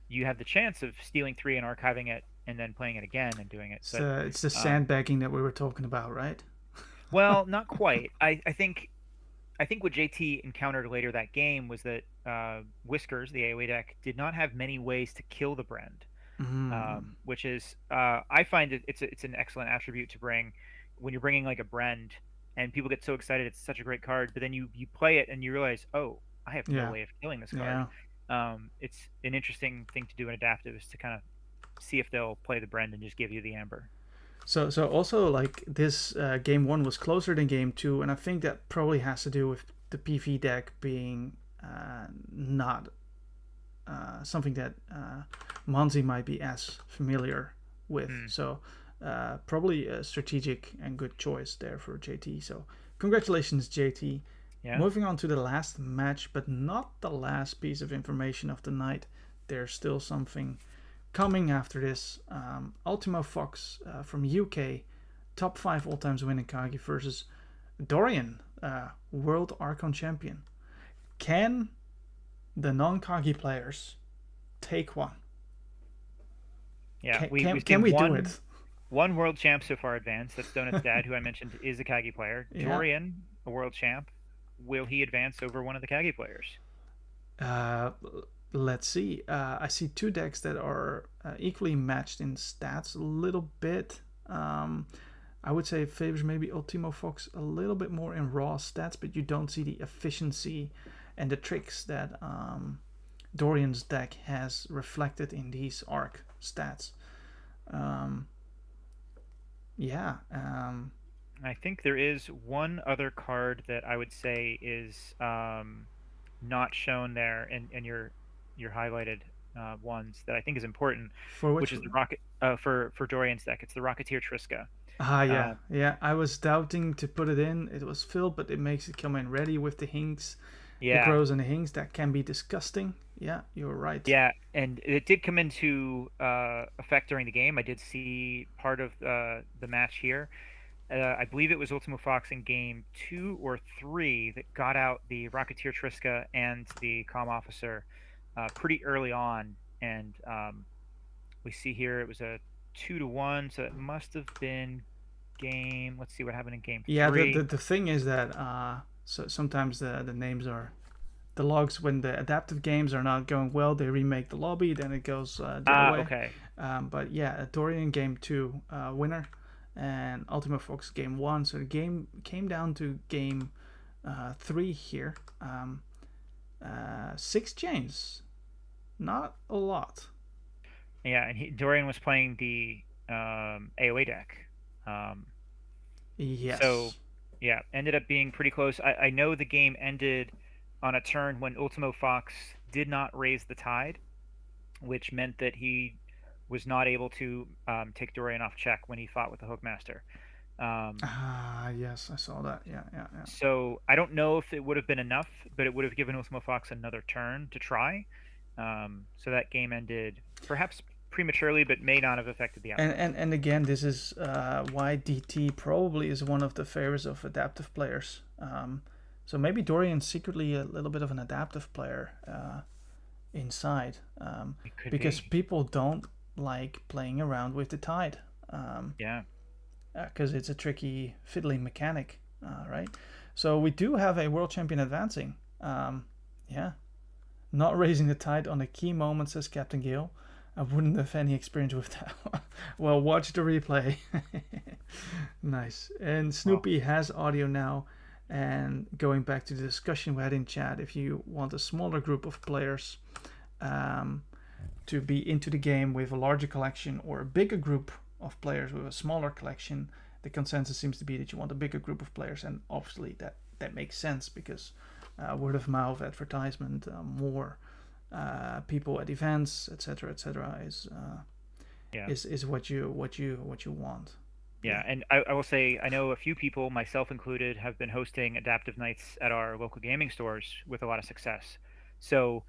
You have the chance of stealing three and archiving it, and then playing it again and doing it. But It's the um, sandbagging that we were talking about, right? well, not quite. I think what JT encountered later that game was that Whiskers, the AoE deck, did not have many ways to kill the Brend, Mm, which is I find it's an excellent attribute to bring when you're bringing like a Brend, and people get so excited it's such a great card, but then you play it and you realize, oh, I have no yeah, way of killing this card. yeah. It's an interesting thing to do in adaptive, is to kind of see if they'll play the Brend and just give you the Amber. So also like this game one was closer than game two, and I think that probably has to do with the PV deck being not something that Monzi might be as familiar with. Mm, So probably a strategic and good choice there for JT. So congratulations, JT. yeah. Moving on to the last match, but not the last piece of information of the night. There's still something coming after this. Ultimo Fox from UK, top 5 all times winning Kagi versus Dorian, World Archon Champion. Can the non-Kagi players take one? Yeah, Can, we can, we've can seen we do one it? one world champ so far advanced. That's Donut's dad, who I mentioned is a Kagi player. Yeah. Dorian, a world champ. Will he advance over one of the Kagi players? Uh, let's see. I see two decks that are equally matched in stats a little bit. I would say it favors maybe Ultimo Fox a little bit more in raw stats, but you don't see the efficiency and the tricks that Dorian's deck has reflected in these arc stats. Um, yeah. I think there is one other card that I would say is not shown there in your highlighted ones that I think is important, For which which? is the rocket for Dorian's deck. It's the Rocketeer Triska. Ah, yeah, Um, yeah. I was doubting to put it in. It was filled, but it makes it come in ready with the hinks. It yeah, grows in the hinks. That can be disgusting. Yeah, you're right. yeah, and it did come into effect during the game. I did see part of the match here. I believe it was Ultimo Fox in game 2 or 3 that got out the Rocketeer Triska and the comm officer pretty early on, and we see here it was a 2-1, so it must have been game. Let's see what happened in game Yeah, the the, three. the thing is that so sometimes the names are the logs when the adaptive games are not going well. They remake the lobby, then it goes the other Ah, way. okay. But yeah, Dorian game 2 winner, and Ultima Fox game 1. So the game came down to game 3 here. 6 chains, not a lot. Yeah, and Dorian was playing the AOA deck. Um, so Yes. yeah, ended up being pretty close. I know the game ended on a turn when Ultimo Fox did not raise the tide, which meant that he was not able to take Dorian off check when he fought with the Hookmaster. Um, Ah, yes, I saw that. Yeah, yeah, yeah. so I don't know if it would have been enough, but it would have given Ultimo Fox another turn to try. So that game ended perhaps prematurely, but may not have affected the And outcome. and again, this is why DT probably is one of the favorites of adaptive players. So maybe Dorian's secretly a little bit of an adaptive player inside, It could because be. people don't like playing around with the tide, Yeah. because it's a tricky fiddling mechanic, right? So we do have a world champion advancing. Yeah, not raising the tide on a key moment, says Captain Gale. I wouldn't have any experience with that. Well, watch the replay. Nice. And Well, Snoopy has audio now. And going back to the discussion we had in chat, if you want a smaller group of players um, to be into the game with a larger collection, or a bigger group of players with a smaller collection, the consensus seems to be that you want a bigger group of players. And obviously that makes sense, because word of mouth advertisement, more people at events, etc., yeah. is what you want. Yeah, Yeah. and I will say I know a few people, myself included, have been hosting adaptive nights at our local gaming stores with a lot of success. So,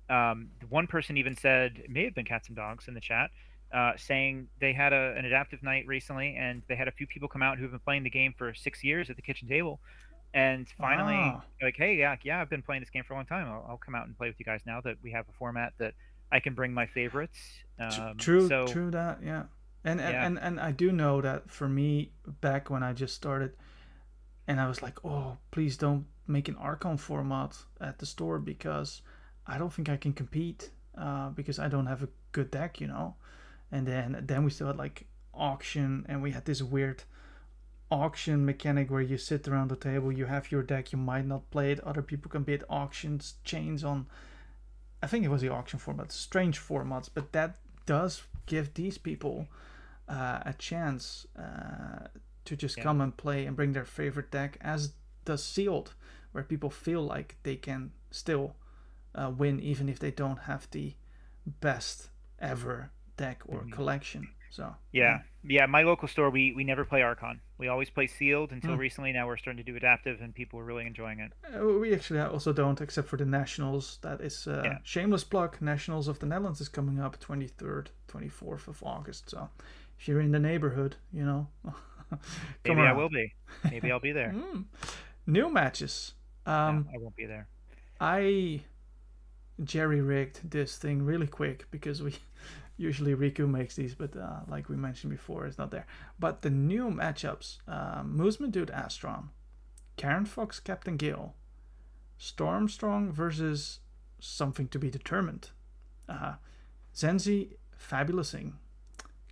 one person even said, it may have been Cats and Dogs in the chat, saying they had an adaptive night recently, and they had a few people come out who've been playing the game for 6 years at the kitchen table, and finally Ah, like, hey, yeah, I've been playing this game for a long time. I'll come out and play with you guys now that we have a format that I can bring my favorites. So true that. Yeah. yeah, And I do know that for me, back when I just started, and I was like, oh, please don't make an Archon format at the store, because I don't think I can compete, because I don't have a good deck. And then we still had like auction, and we had this weird auction mechanic where you sit around the table, you have your deck, you might not play it, other people can bid auctions chains on. I think it was the auction format, strange formats, but that does give these people a chance to just yeah. come and play and bring their favorite deck, as does Sealed, where people feel like they can still win even if they don't have the best ever deck or Mhm. collection. So yeah. Yeah. My local store, we never play Archon. We always play sealed until Hmm. recently. Now we're starting to do adaptive, and people are really enjoying it. We actually also don't, except for the Nationals. That is Yeah, shameless plug. Nationals of the Netherlands is coming up 23rd, 24th of August. So if you're in the neighborhood, come maybe I around. will be. Maybe I'll be there. New matches. No, Um, I won't be there. I jerry rigged this thing really quick, because we usually Riku makes these, but like we mentioned before, it's not there. But the new matchups: Mooseman Dude Astron, Karen Fox Captain Gale, Stormstrong versus Something to be Determined, Zenzi Fabulousing,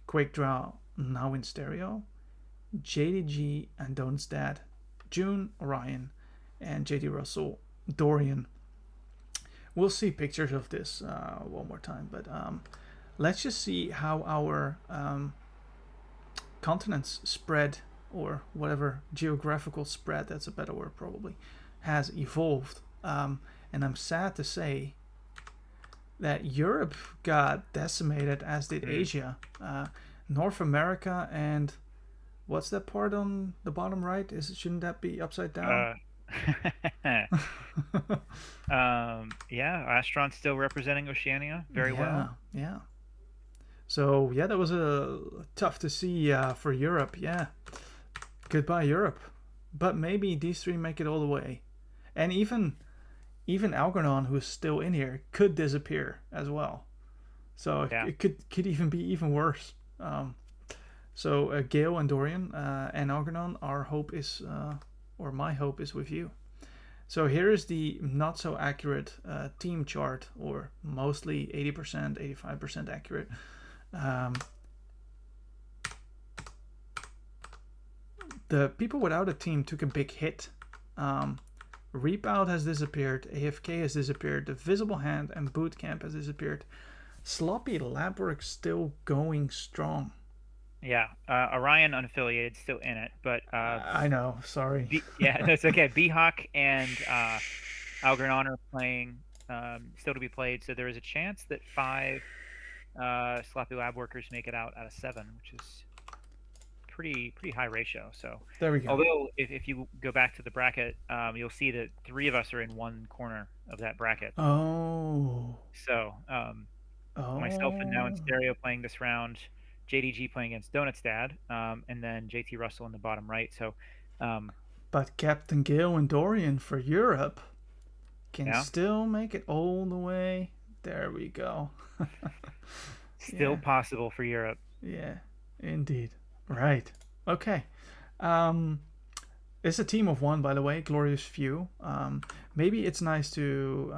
Quake Draw Now in Stereo, JDG and Don's Dad, June Orion, and JD Russell Dorian. we'll see pictures of this one more time. But let's just see how our continents spread, or whatever geographical spread, that's a better word probably, has evolved. And I'm sad to say that Europe got decimated, as did Asia. North America and what's that part on the bottom right? Shouldn't that be upside down? Yeah, Astron's still representing Oceania very well. Yeah. So yeah, that was tough to see for Europe. Yeah, goodbye Europe. But maybe these three make it all the way, and even Algernon, who's still in here, could disappear as well. So Yeah. it could even be even worse. So Gale and Dorian and Algernon, our hope is, or my hope is with you. So here is the not so accurate team chart, or mostly 80%, 85% accurate. The people without a team took a big hit. Reap Out has disappeared, AFK has disappeared, the Visible Hand and Bootcamp has disappeared. Sloppy Labwork still going strong. Yeah, Orion unaffiliated still in it, but I know, sorry. yeah, that's okay. B-Hawk and Algernon are playing, still to be played, so there is a chance that 5 Sloppy Lab workers make it out of 7, which is pretty high ratio. So there we go. Although if you go back to the bracket, you'll see that 3 of us are in one corner of that bracket. Oh. So myself and Now in Stereo playing this round, JDG playing against Donut's dad, and then JT Russell in the bottom right. So, but Captain Gale and Dorian for Europe can still make it all the way. There we go. Still possible for Europe. Yeah, indeed. Right. Okay. It's a team of 1, by the way. Glorious Few. Maybe it's nice to.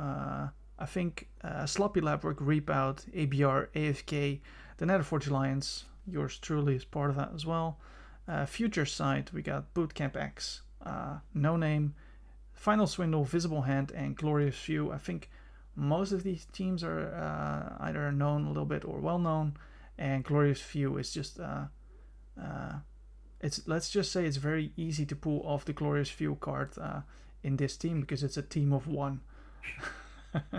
I think Sloppy Labwork, Reap Out, ABR, AFK, the Netherforge Alliance. Yours truly is part of that as well. Future Sight, we got Bootcamp X, No Name, Final Swindle, Visible Hand, and Glorious Few. I think most of these teams are either known a little bit or well known, and Glorious Few is just let's just say it's very easy to pull off the Glorious Few card in this team because it's a team of 1.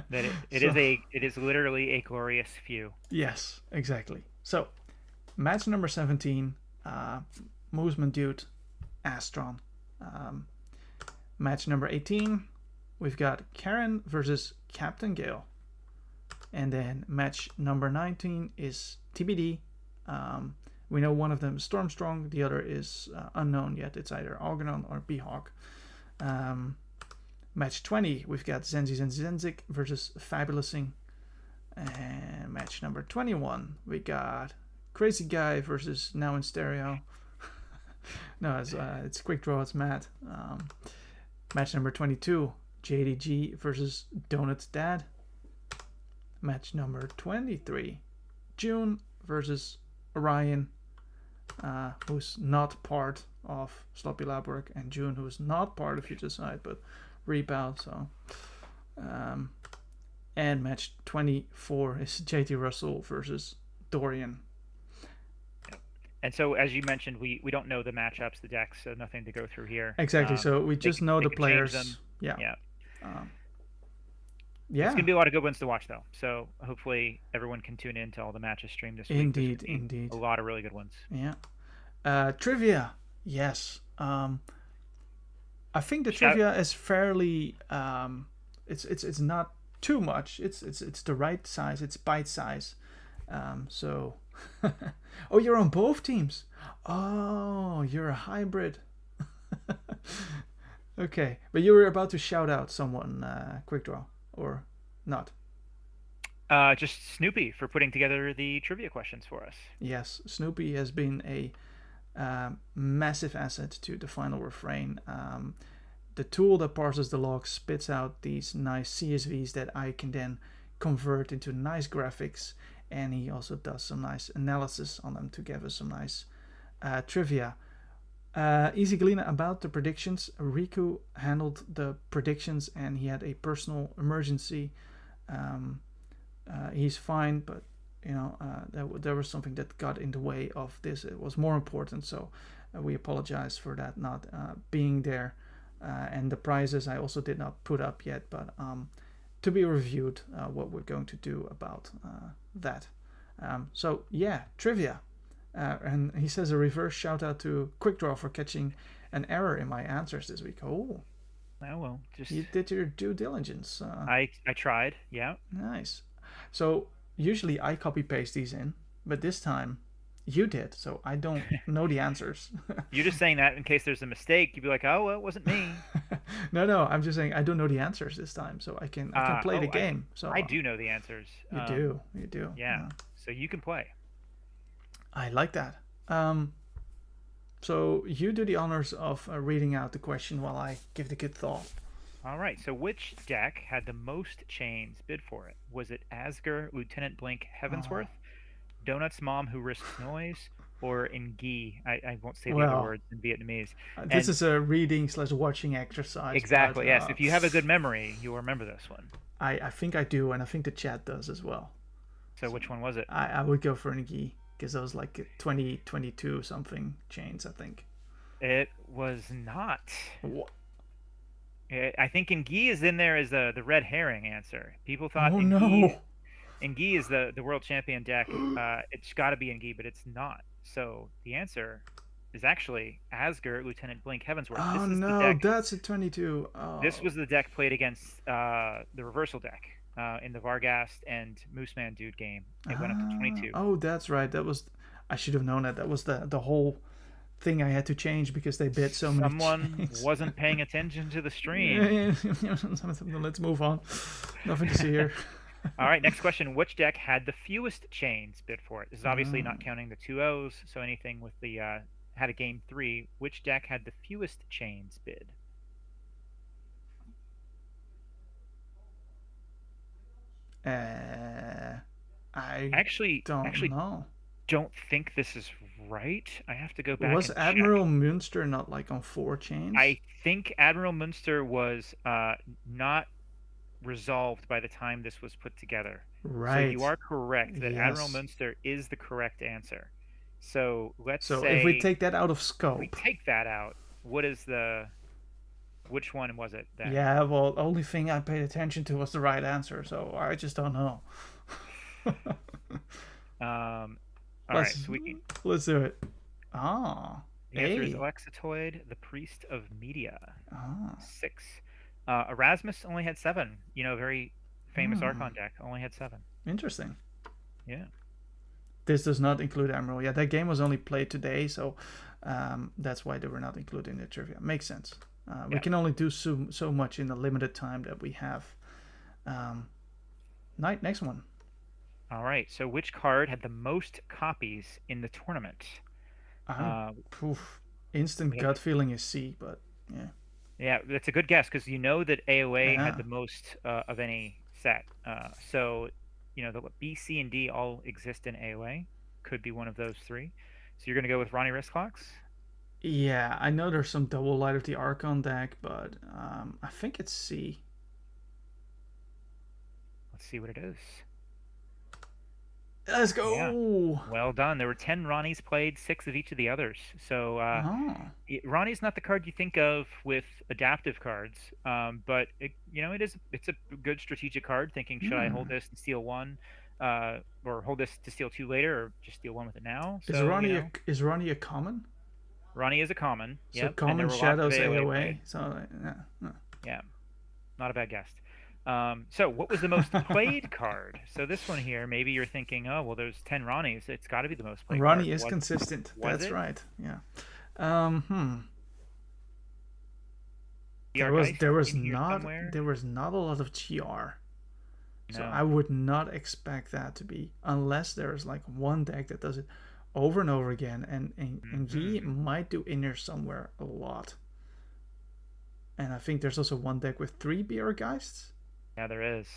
That it is literally a glorious few. Yes, exactly. So match number 17, Moosman Dude, Astron. Match number 18, we've got Karen versus Captain Gale. And then match number 19 is TBD. We know one of them is Stormstrong, the other is unknown yet. It's either Algernon or B-Hawk. Match 20, we've got Zenzik versus Fabulousing. And match number 21, we got Crazy Guy versus Now in Stereo. No, it's Quick Draw, it's Matt. Match number 22, JDG versus Donut's Dad. Match number 23, June versus Orion, who's not part of Sloppy Lab Work, and June, who's not part of Future Side, but Reap Out. So, and match 24 is JT Russell versus Dorian. And so, as you mentioned, we don't know the matchups, the decks, so nothing to go through here. Exactly. So we just know the players. Yeah. It's gonna be a lot of good ones to watch, though. So hopefully everyone can tune in to all the matches streamed this week. Indeed. A lot of really good ones. Yeah. Trivia. Yes. I think the trivia is fairly. It's not too much. It's the right size. It's bite size. So. Oh, you're on both teams. Oh, you're a hybrid. Okay, but you were about to shout out someone, Quick Draw, or not? Just Snoopy for putting together the trivia questions for us. Yes, Snoopy has been a massive asset to the Final Refrain. The tool that parses the logs spits out these nice CSVs that I can then convert into nice graphics, and he also does some nice analysis on them to give us some nice trivia. Easy Galena, about the predictions. Riku handled the predictions and he had a personal emergency Um, he's fine, but there was something that got in the way of this. It was more important, so we apologize for that not being there. And the prizes I also did not put up yet, but to be reviewed what we're going to do about that. So yeah, trivia. And he says a reverse shout out to Quickdraw for catching an error in my answers this week. Oh, well, just you did your due diligence. I tried. Yeah. Nice. So usually I copy paste these in, but this time you did, so I don't know the answers. You're just saying that in case there's a mistake. You'd be like, oh, well, it wasn't me. No, I'm just saying I don't know the answers this time, so I can play the game. So I do know the answers. You do. Yeah. So you can play. I like that. So you do the honors of reading out the question while I give the good thought. All right. So which deck had the most chains bid for it? Was it Asger, Lieutenant Blink, Heavensworth, Donut's Mom Who Risks Noise, or Ngi? I won't say the other words in Vietnamese. This is a reading/watching exercise. Exactly. But, yes. If you have a good memory, you'll remember this one. I think I do, and I think the chat does as well. So which one was it? I would go for Ngi because that was like 22 something chains, I think. It was not. What? I think Ngi is in there as the red herring answer. People thought Ngi is the world champion deck. It's got to be Ngi, but it's not. So the answer is actually Asger, Lieutenant Blink, Heavensworth. Oh no, that's a 22. Oh. This was the deck played against the reversal deck in the Varghast and Mooseman Dude game. It went up to 22. Oh, that's right. That was. I should have known that. That was the whole thing I had to change because they bid so many. Someone wasn't paying attention to the stream. Let's move on. Nothing to see here. All right, next question. Which deck had the fewest chains bid for it? This is obviously not counting the 2-0s, so anything with the had a game 3. Which deck had the fewest chains bid? I actually don't know. Don't think this is right. I have to go back. Was Admiral Münster not like on 4 chains? I think Admiral Münster was not resolved by the time this was put together. Right. So you are correct that Admiral Münster is the correct answer. So let's say. So if we take that out of scope. We take that out. What is the? Which one was it? Then? Yeah, well, the only thing I paid attention to was the right answer, so I just don't know. All right, so let's do it. Ah, the answer is Alexitoid, the Priest of Media. 6. Erasmus only had 7. Very famous Archon deck. Only had 7. Interesting. Yeah. This does not include Emerald. Yeah, that game was only played today, so that's why they were not included in the trivia. Makes sense. We can only do so much in the limited time that we have. Next one. All right. So which card had the most copies in the tournament? Instant gut feeling is C, but yeah. Yeah, that's a good guess because you know that AOA had the most of any set. So the B, C, and D all exist in AOA. Could be one of those 3. So you're going to go with Ronnie Wristclocks? Yeah, I know there's some double Light of the Archon deck, but I think it's C. Let's see what it is. Let's go. Yeah. Well done. There were 10 Ronnies played, 6 of each of the others. So Ronnie's not the card you think of with adaptive cards, but it's a good strategic card. Thinking, should I hold this and steal 1, or hold this to steal 2 later, or just steal 1 with it now? So, is Ronnie a common? Ronnie is a common. So common shadows AOA. So yeah, not a bad guess. So what was the most played card? So this one here, maybe you're thinking, oh well, there's 10 Ronnies. It's got to be the most played. Ronnie is consistent. That's right. Yeah. There was not a lot of GR. So I would not expect that to be, unless there's like one deck that does it over and over again, and he might do inner somewhere a lot. And I think there's also one deck with 3 Beergeists. Yeah, there is.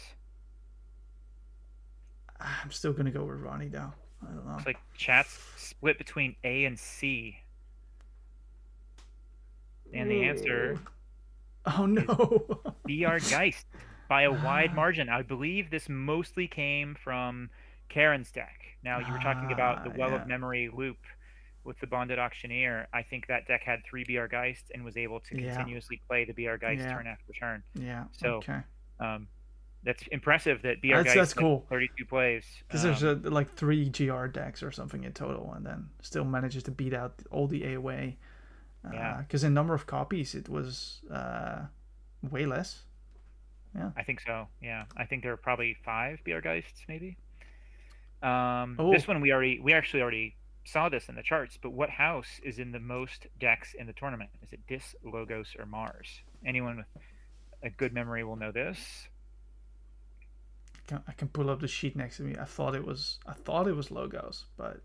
I'm still gonna go with Ronnie though. I don't know. It's like chat's split between A and C. And the answer. Oh no. BR Geist. by a wide Ah, margin. I believe this mostly came from Karen's deck. Now, you were talking about the Well of yeah, Memory loop with the Bonded Auctioneer. I think that deck had 3 BR Geist and was able to yeah, continuously play the BR Geist yeah, turn after turn. yeah. So, Okay, um, that's impressive that BR that's Geist had cool. 32 plays. Because there's like 3 GR decks or something in total, and then still manages to beat out all the AOA. Yeah, Because in number of copies, it was way less. Yeah. I think so. Yeah, I think there are probably 5 BR Geists, maybe. Oh, This one we actually already saw this in the charts, but what house is in the most decks in the tournament? Is it Dis, Logos, or Mars? Anyone with a good memory will know this. I can pull up the sheet next to me. I thought it was logos, but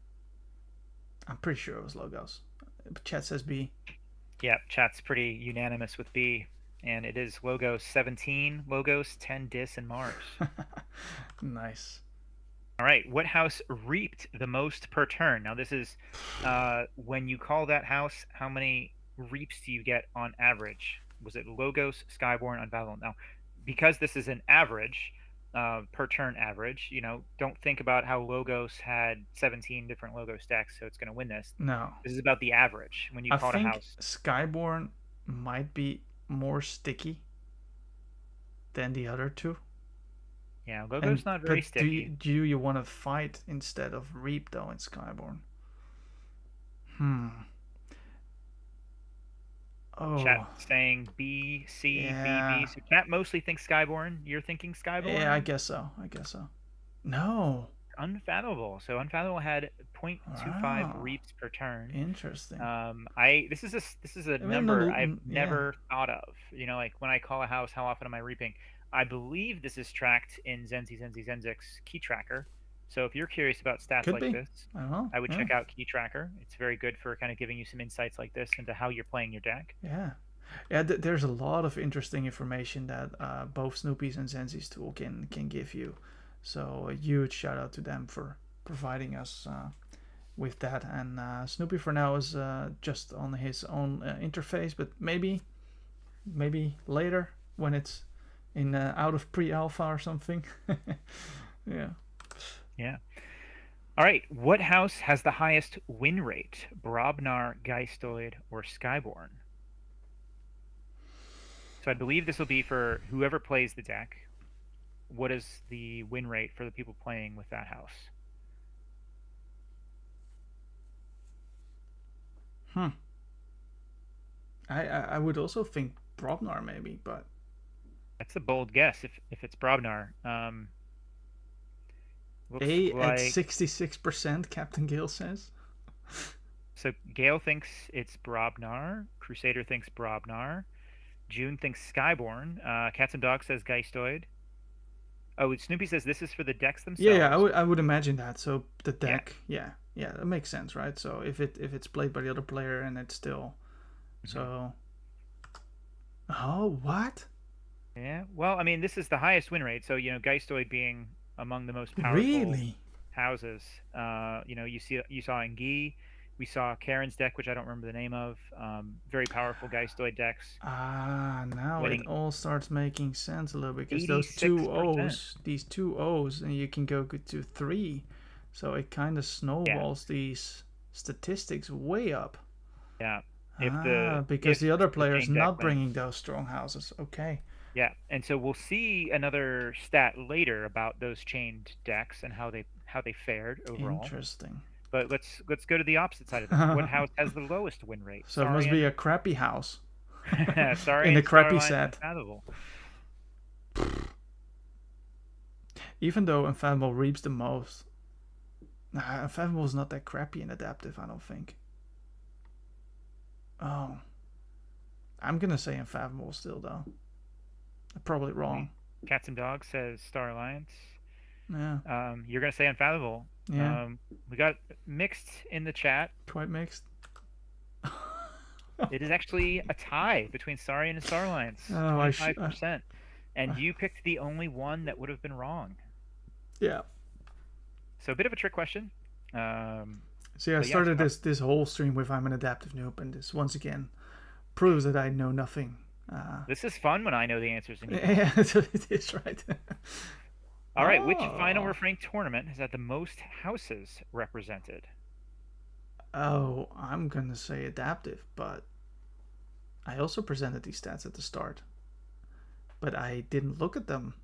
I'm pretty sure it was logos. But chat says B. Yeah, chat's pretty unanimous with B, and it is Logos 17, Logos 10, Dis, and Mars. Nice. All right, what house reaped the most per turn? Now this is when you call that house, how many reaps do you get on average? Was it Logos, Skyborn, Unfathomable? Now, because this is an average, per turn average, don't think about how Logos had 17 different Logos decks, so it's going to win this. No. This is about the average when you I call it a think house. Skyborn might be more sticky than the other two. Yeah, Logos And not very but do you, sticky. do you want to fight instead of reap though in Skyborn? Hmm. Chat Oh, saying B, C, B, B. yeah. So chat mostly thinks Skyborn. You're thinking Yeah, I Skyborn? guess so. I guess so. No. Unfathomable. So Unfathomable had 0.25 Wow. reaps per turn. Interesting. This is a I mean, number I've yeah. never thought of. Like when I call a house, how often am I reaping? I believe this is tracked in Zenzik's key tracker. So if you're curious about stats Could like be. this, I don't know. I would Yeah. check out key tracker. It's very good for kind of giving you some insights like this into how you're playing your deck. Yeah. Yeah, there's a lot of interesting information that both Snoopy's and Zenzi's tool can give you. So a huge shout out to them for providing us with that. And Snoopy for now is just on his own interface, but maybe later when it's in out of pre-alpha or something. Yeah. Yeah. All right. What house has the highest win rate? Brobnar, Geistoid, or Skyborn? So I believe this will be for whoever plays the deck. What is the win rate for the people playing with that house? Hmm. I would also think Brobnar maybe, but That's a bold guess if it's Brobnar. Looks A at like 66%, Captain Gale says. so Gale thinks it's Brobnar. Crusader thinks Brobnar. June thinks Skyborn. Cats and Dogs says Geistoid. Oh, Snoopy says this is for the decks Yeah, I themselves. would I would imagine that. So the Yeah. deck, yeah, that makes sense, right? So if it's played by the other player and it's still Hmm. so. Oh, what? Yeah. Well, I mean, this is the highest win rate. So, Geistoid being among the most powerful Really? houses. You saw in Gi, we saw Karen's deck, which I don't remember the name of. Very powerful Geistoid decks, Ah, now it winning all starts making sense a little bit because those two 86%. O's, these two O's, and you can go to three, so it kind of Yeah, snowballs these statistics way up. yeah. If the Ah, because if the other the player's chain deck not wins. bringing those strong houses. Okay, Yeah, and so we'll see another stat later about those chained decks and how they fared overall. interesting. But let's go to the opposite side of this. What house has the lowest win rate? So it must be a Saurian, crappy house in a Saurian, crappy Starline, set. Unfathomable. Even though Unfathomable reaps the most. Nah, Unfathomable's not that crappy in adaptive, I don't think. Oh, I'm gonna say Unfathomable still though. I'm probably wrong. Cats and Dogs says Star Alliance. Yeah, You're gonna say Unfathomable. yeah, We got mixed in the chat. quite mixed. It is actually a tie between Saurian and Star Alliance, Oh, 25%. And you picked the only one that would have been wrong. yeah. So a bit of a trick question. See, I But yeah, started this whole stream with I'm an adaptive noob, and this once again proves that I know nothing This is fun when I know the answers and you don't. Yeah, it is, right. All right, which final Oh, refrain tournament has had the most houses represented? oh, I'm gonna say adaptive, but I also presented these stats at the start, but I didn't look at them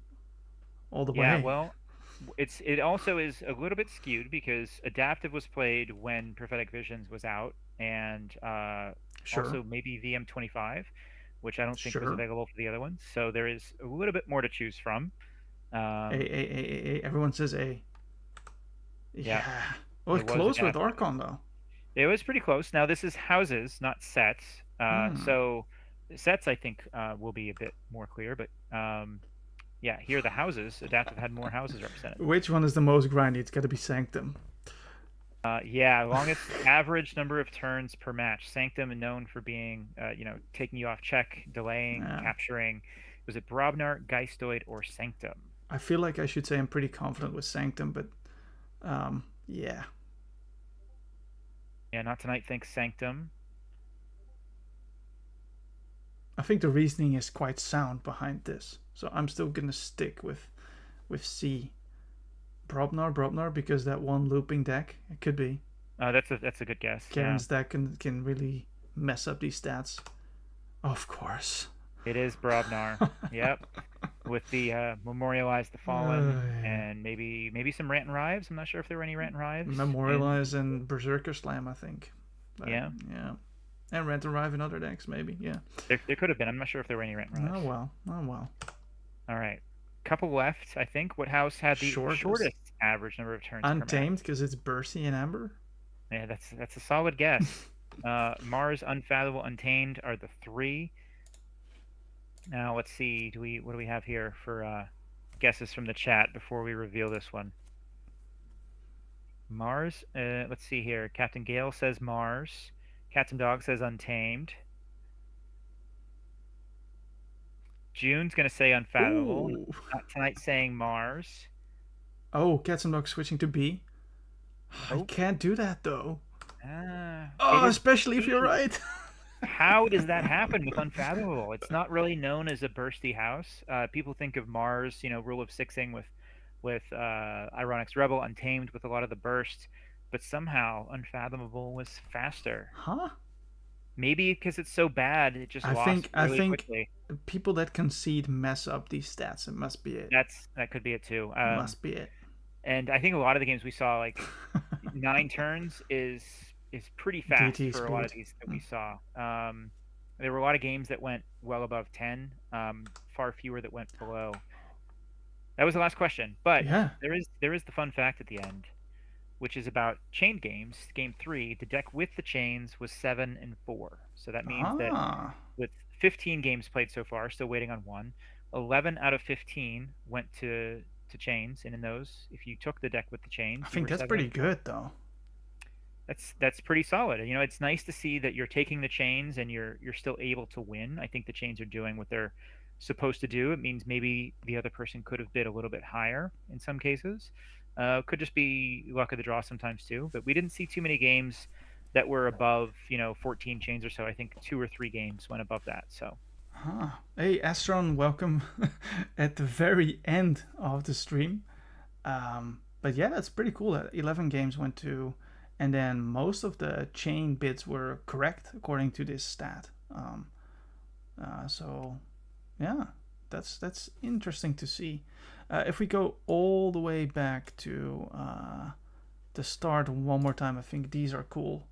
all the Yeah, way. well, it also is a little bit skewed because Adaptive was played when Prophetic Visions was out, and Sure, also maybe VM25, which I don't think was sure. available for the other ones. So there is a little bit more to choose from. Um, A. Everyone says A. yeah, Yeah. Oh, it it's was close with Adaptive. Archon though. It was pretty close. Now this is houses, not sets. Hmm. So sets I think will be a bit more clear, but yeah, here the houses. Adaptive had more houses represented. Which one is the most grindy? It's got to be Sanctum. Yeah, longest average number of turns per match. Sanctum is known for being, taking you off check, delaying, Yeah. capturing. Was it Brobnar, Geistoid, or Sanctum? I feel like I should say I'm pretty confident with Sanctum, but yeah. Yeah, not tonight. Thinks Sanctum. I think the reasoning is quite sound behind this, so I'm still gonna stick with C. Brobnar, because that one looping deck, it could be. That's a good guess. Yeah, Karen's deck can really mess up these stats. Of course. it is Brobnar. Yep, with the Memorialize the Fallen Yeah. and maybe some Rant and Rives. I'm not sure if there were any Rant and Rives in. Memorialize and Berserker Slam, I think. But Yeah, yeah. And Rent Arrive in other decks, maybe. Yeah. there could have been. I'm not sure if there were any Rant and Oh Rives. well. Oh well. All right, couple left. I think. What house had the Shortest. shortest average number of turns per match? Untamed because it's Bursey and Amber. Yeah, that's a solid guess. Mars, Unfathomable, Untamed are the three. Now let's see. What do we have here for guesses from the chat before we reveal this one? Mars. Let's see here. Captain Gale says Mars. Cats and Dog says Untamed. June's gonna say Unfathomable. Ooh. Not tonight saying Mars. Oh, Cats and Dogs switching to B. I Oh, can't do that though. it Oh, is especially if you're B. right. How does that happen with Unfathomable? It's not really known as a bursty house. People think of Mars, rule of sixing with Ironic's Rebel, Untamed with a lot of the burst, but somehow Unfathomable was faster. Huh? Maybe because it's so bad, it just I lost think I really think quickly. people that concede mess up these stats. It must be it. That could be it too. Must be it. And I think a lot of the games we saw, like 9 turns, is pretty fast DT for a lot of speed. these that we saw. There were a lot of games that went well above 10, far fewer that went below. That was the last question, but Yeah. there is the fun fact at the end, which is about chain games. Game 3, the deck with the chains was 7-4. So that means that Ah. with 15 games played so far, still waiting on one, 11 out of 15 went to chains, and in those, if you took the deck with the chains, I you think were that's 7 pretty and 4. good though. That's pretty solid. It's nice to see that you're taking the chains and you're still able to win. I think the chains are doing what they're supposed to do. It means maybe the other person could have bid a little bit higher in some cases. Could just be luck of the draw sometimes too. But we didn't see too many games that were above 14 chains or so. I think 2 or 3 games went above that. So Huh. Hey, Astron, welcome at the very end of the stream. But yeah, it's pretty cool that 11 games went to, and then most of the chain bits were correct according to this stat. So yeah, that's interesting to see. If we go all the way back to the start one more time, I think these are cool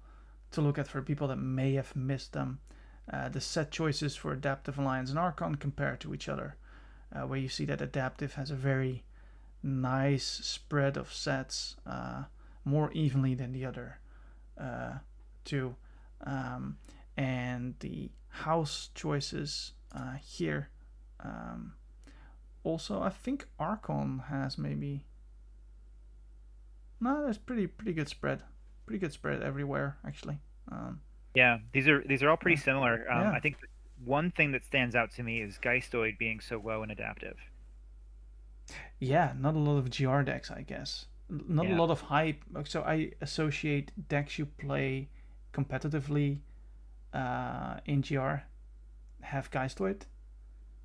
to look at for people that may have missed them. The set choices for Adaptive Alliance and Archon compare to each other, where you see that Adaptive has a very nice spread of sets, more evenly than the other two. And the house choices here. Also, I think Archon has maybe. No, there's pretty good spread. Pretty good spread everywhere, actually. yeah, these are all pretty similar. Yeah. I think one thing that stands out to me is Geistoid being so low in adaptive. Yeah, not a lot of GR decks, I guess. Not a Yeah. lot of hype. So I associate decks you play competitively in GR have guys to it,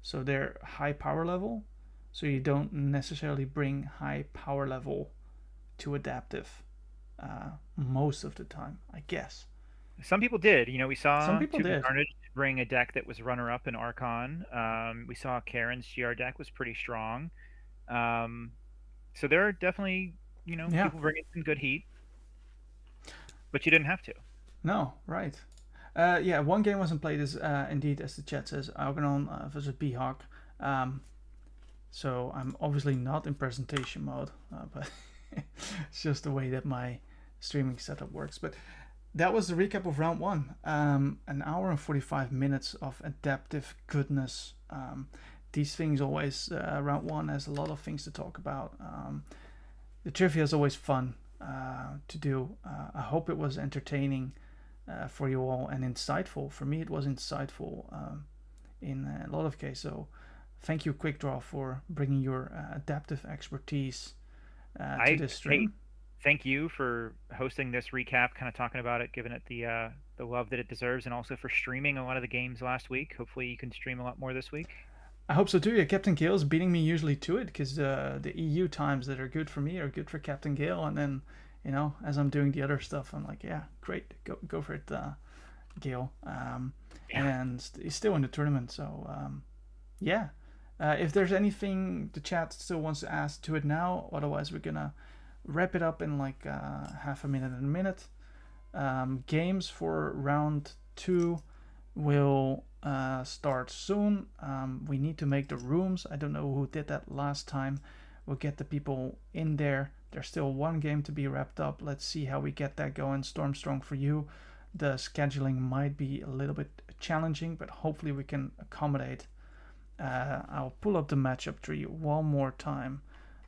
so they're high power level. So you don't necessarily bring high power level to adaptive most of the time, I guess. Some people did. We Some saw people Tuba did. Carnage bring a deck that was runner-up in Archon. We saw Karen's GR deck was pretty strong. So there are definitely, Yeah. people bringing some good heat, but you didn't have to. No, right. Yeah, one game wasn't played is indeed, as the chat says, Algernon versus B-Hawk. So I'm obviously not in presentation mode, but it's just the way that my streaming setup works. But that was the recap of round one. An hour and 45 minutes of adaptive goodness. These things always, round one has a lot of things to talk about. The trivia is always fun to do. I hope it was entertaining for you all and insightful. For me, it was insightful in a lot of cases. So thank you, Quick Draw, for bringing your adaptive expertise to this stream. Thank you for hosting this recap, kind of talking about it, giving it the love that it deserves, and also for streaming a lot of the games last week. Hopefully, you can stream a lot more this week. I hope so too. Yeah, Captain Gale's beating me usually to it because the EU times that are good for me are good for Captain Gale, and then as I'm doing the other stuff, I'm like, yeah, great, go for it, Gale. And he's still in the tournament, so yeah. If there's anything the chat still wants to ask to it now, otherwise we're gonna wrap it up in like half a minute and a minute. Games for round 2 will start soon. We need to make the rooms. I don't know who did that last time. We'll get the people in there. There's still one game to be wrapped up. Let's see how we get that going. Stormstrong for you. The scheduling might be a little bit challenging, but hopefully we can accommodate. I'll pull up the matchup tree one more time.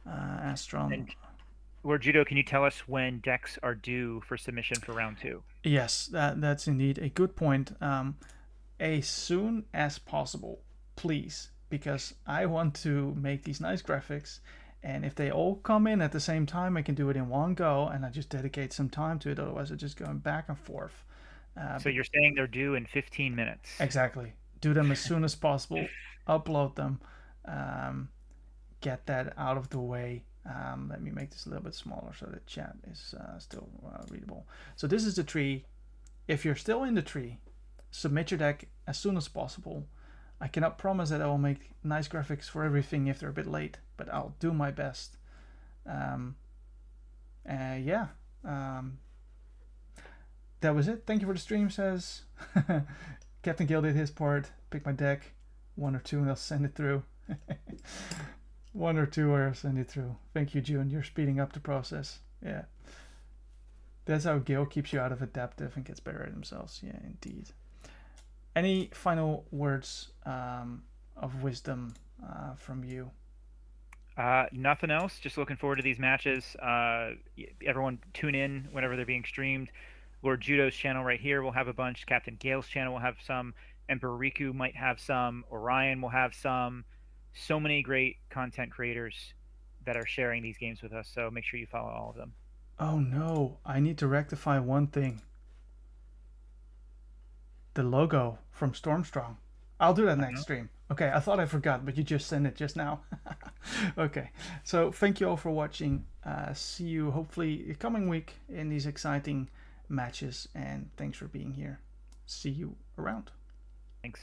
Astron. And Lord Judo, can you tell us when decks are due for submission for round 2? Yes, that's indeed a good point. As soon as possible, please, because I want to make these nice graphics, and if they all come in at the same time, I can do it in one go, and I just dedicate some time to it. Otherwise, I'm just going back and forth. So you're saying they're due in 15 minutes? Exactly. Do them as soon as possible. Upload them. Get that out of the way. Let me make this a little bit smaller so the chat is still readable. So this is the tree. If you're still in the tree, submit your deck as soon as possible. I cannot promise that I will make nice graphics for everything if they're a bit late, but I'll do my best. Yeah. That was it. Thank you for the stream, says Captain Gill did his part. Pick my deck, 1 or 2, and I'll send it through. 1 or 2 or I'll send it through. Thank you, June. You're speeding up the process. Yeah. That's how Gil keeps you out of adaptive and gets better at themselves. Yeah, indeed. Any final words of wisdom from you? Nothing else. Just looking forward to these matches. Everyone tune in whenever they're being streamed. Lord Judo's channel right here will have a bunch. Captain Gale's channel will have some. Emperor Riku might have some. Orion will have some. So many great content creators that are sharing these games with us. So make sure you follow all of them. Oh no, I need to rectify one thing. The logo from Stormstrong. I'll do that next stream. Okay, I thought I forgot, but you just sent it just now. Okay, so thank you all for watching. See you hopefully the coming week in these exciting matches, and thanks for being here. See you around. Thanks.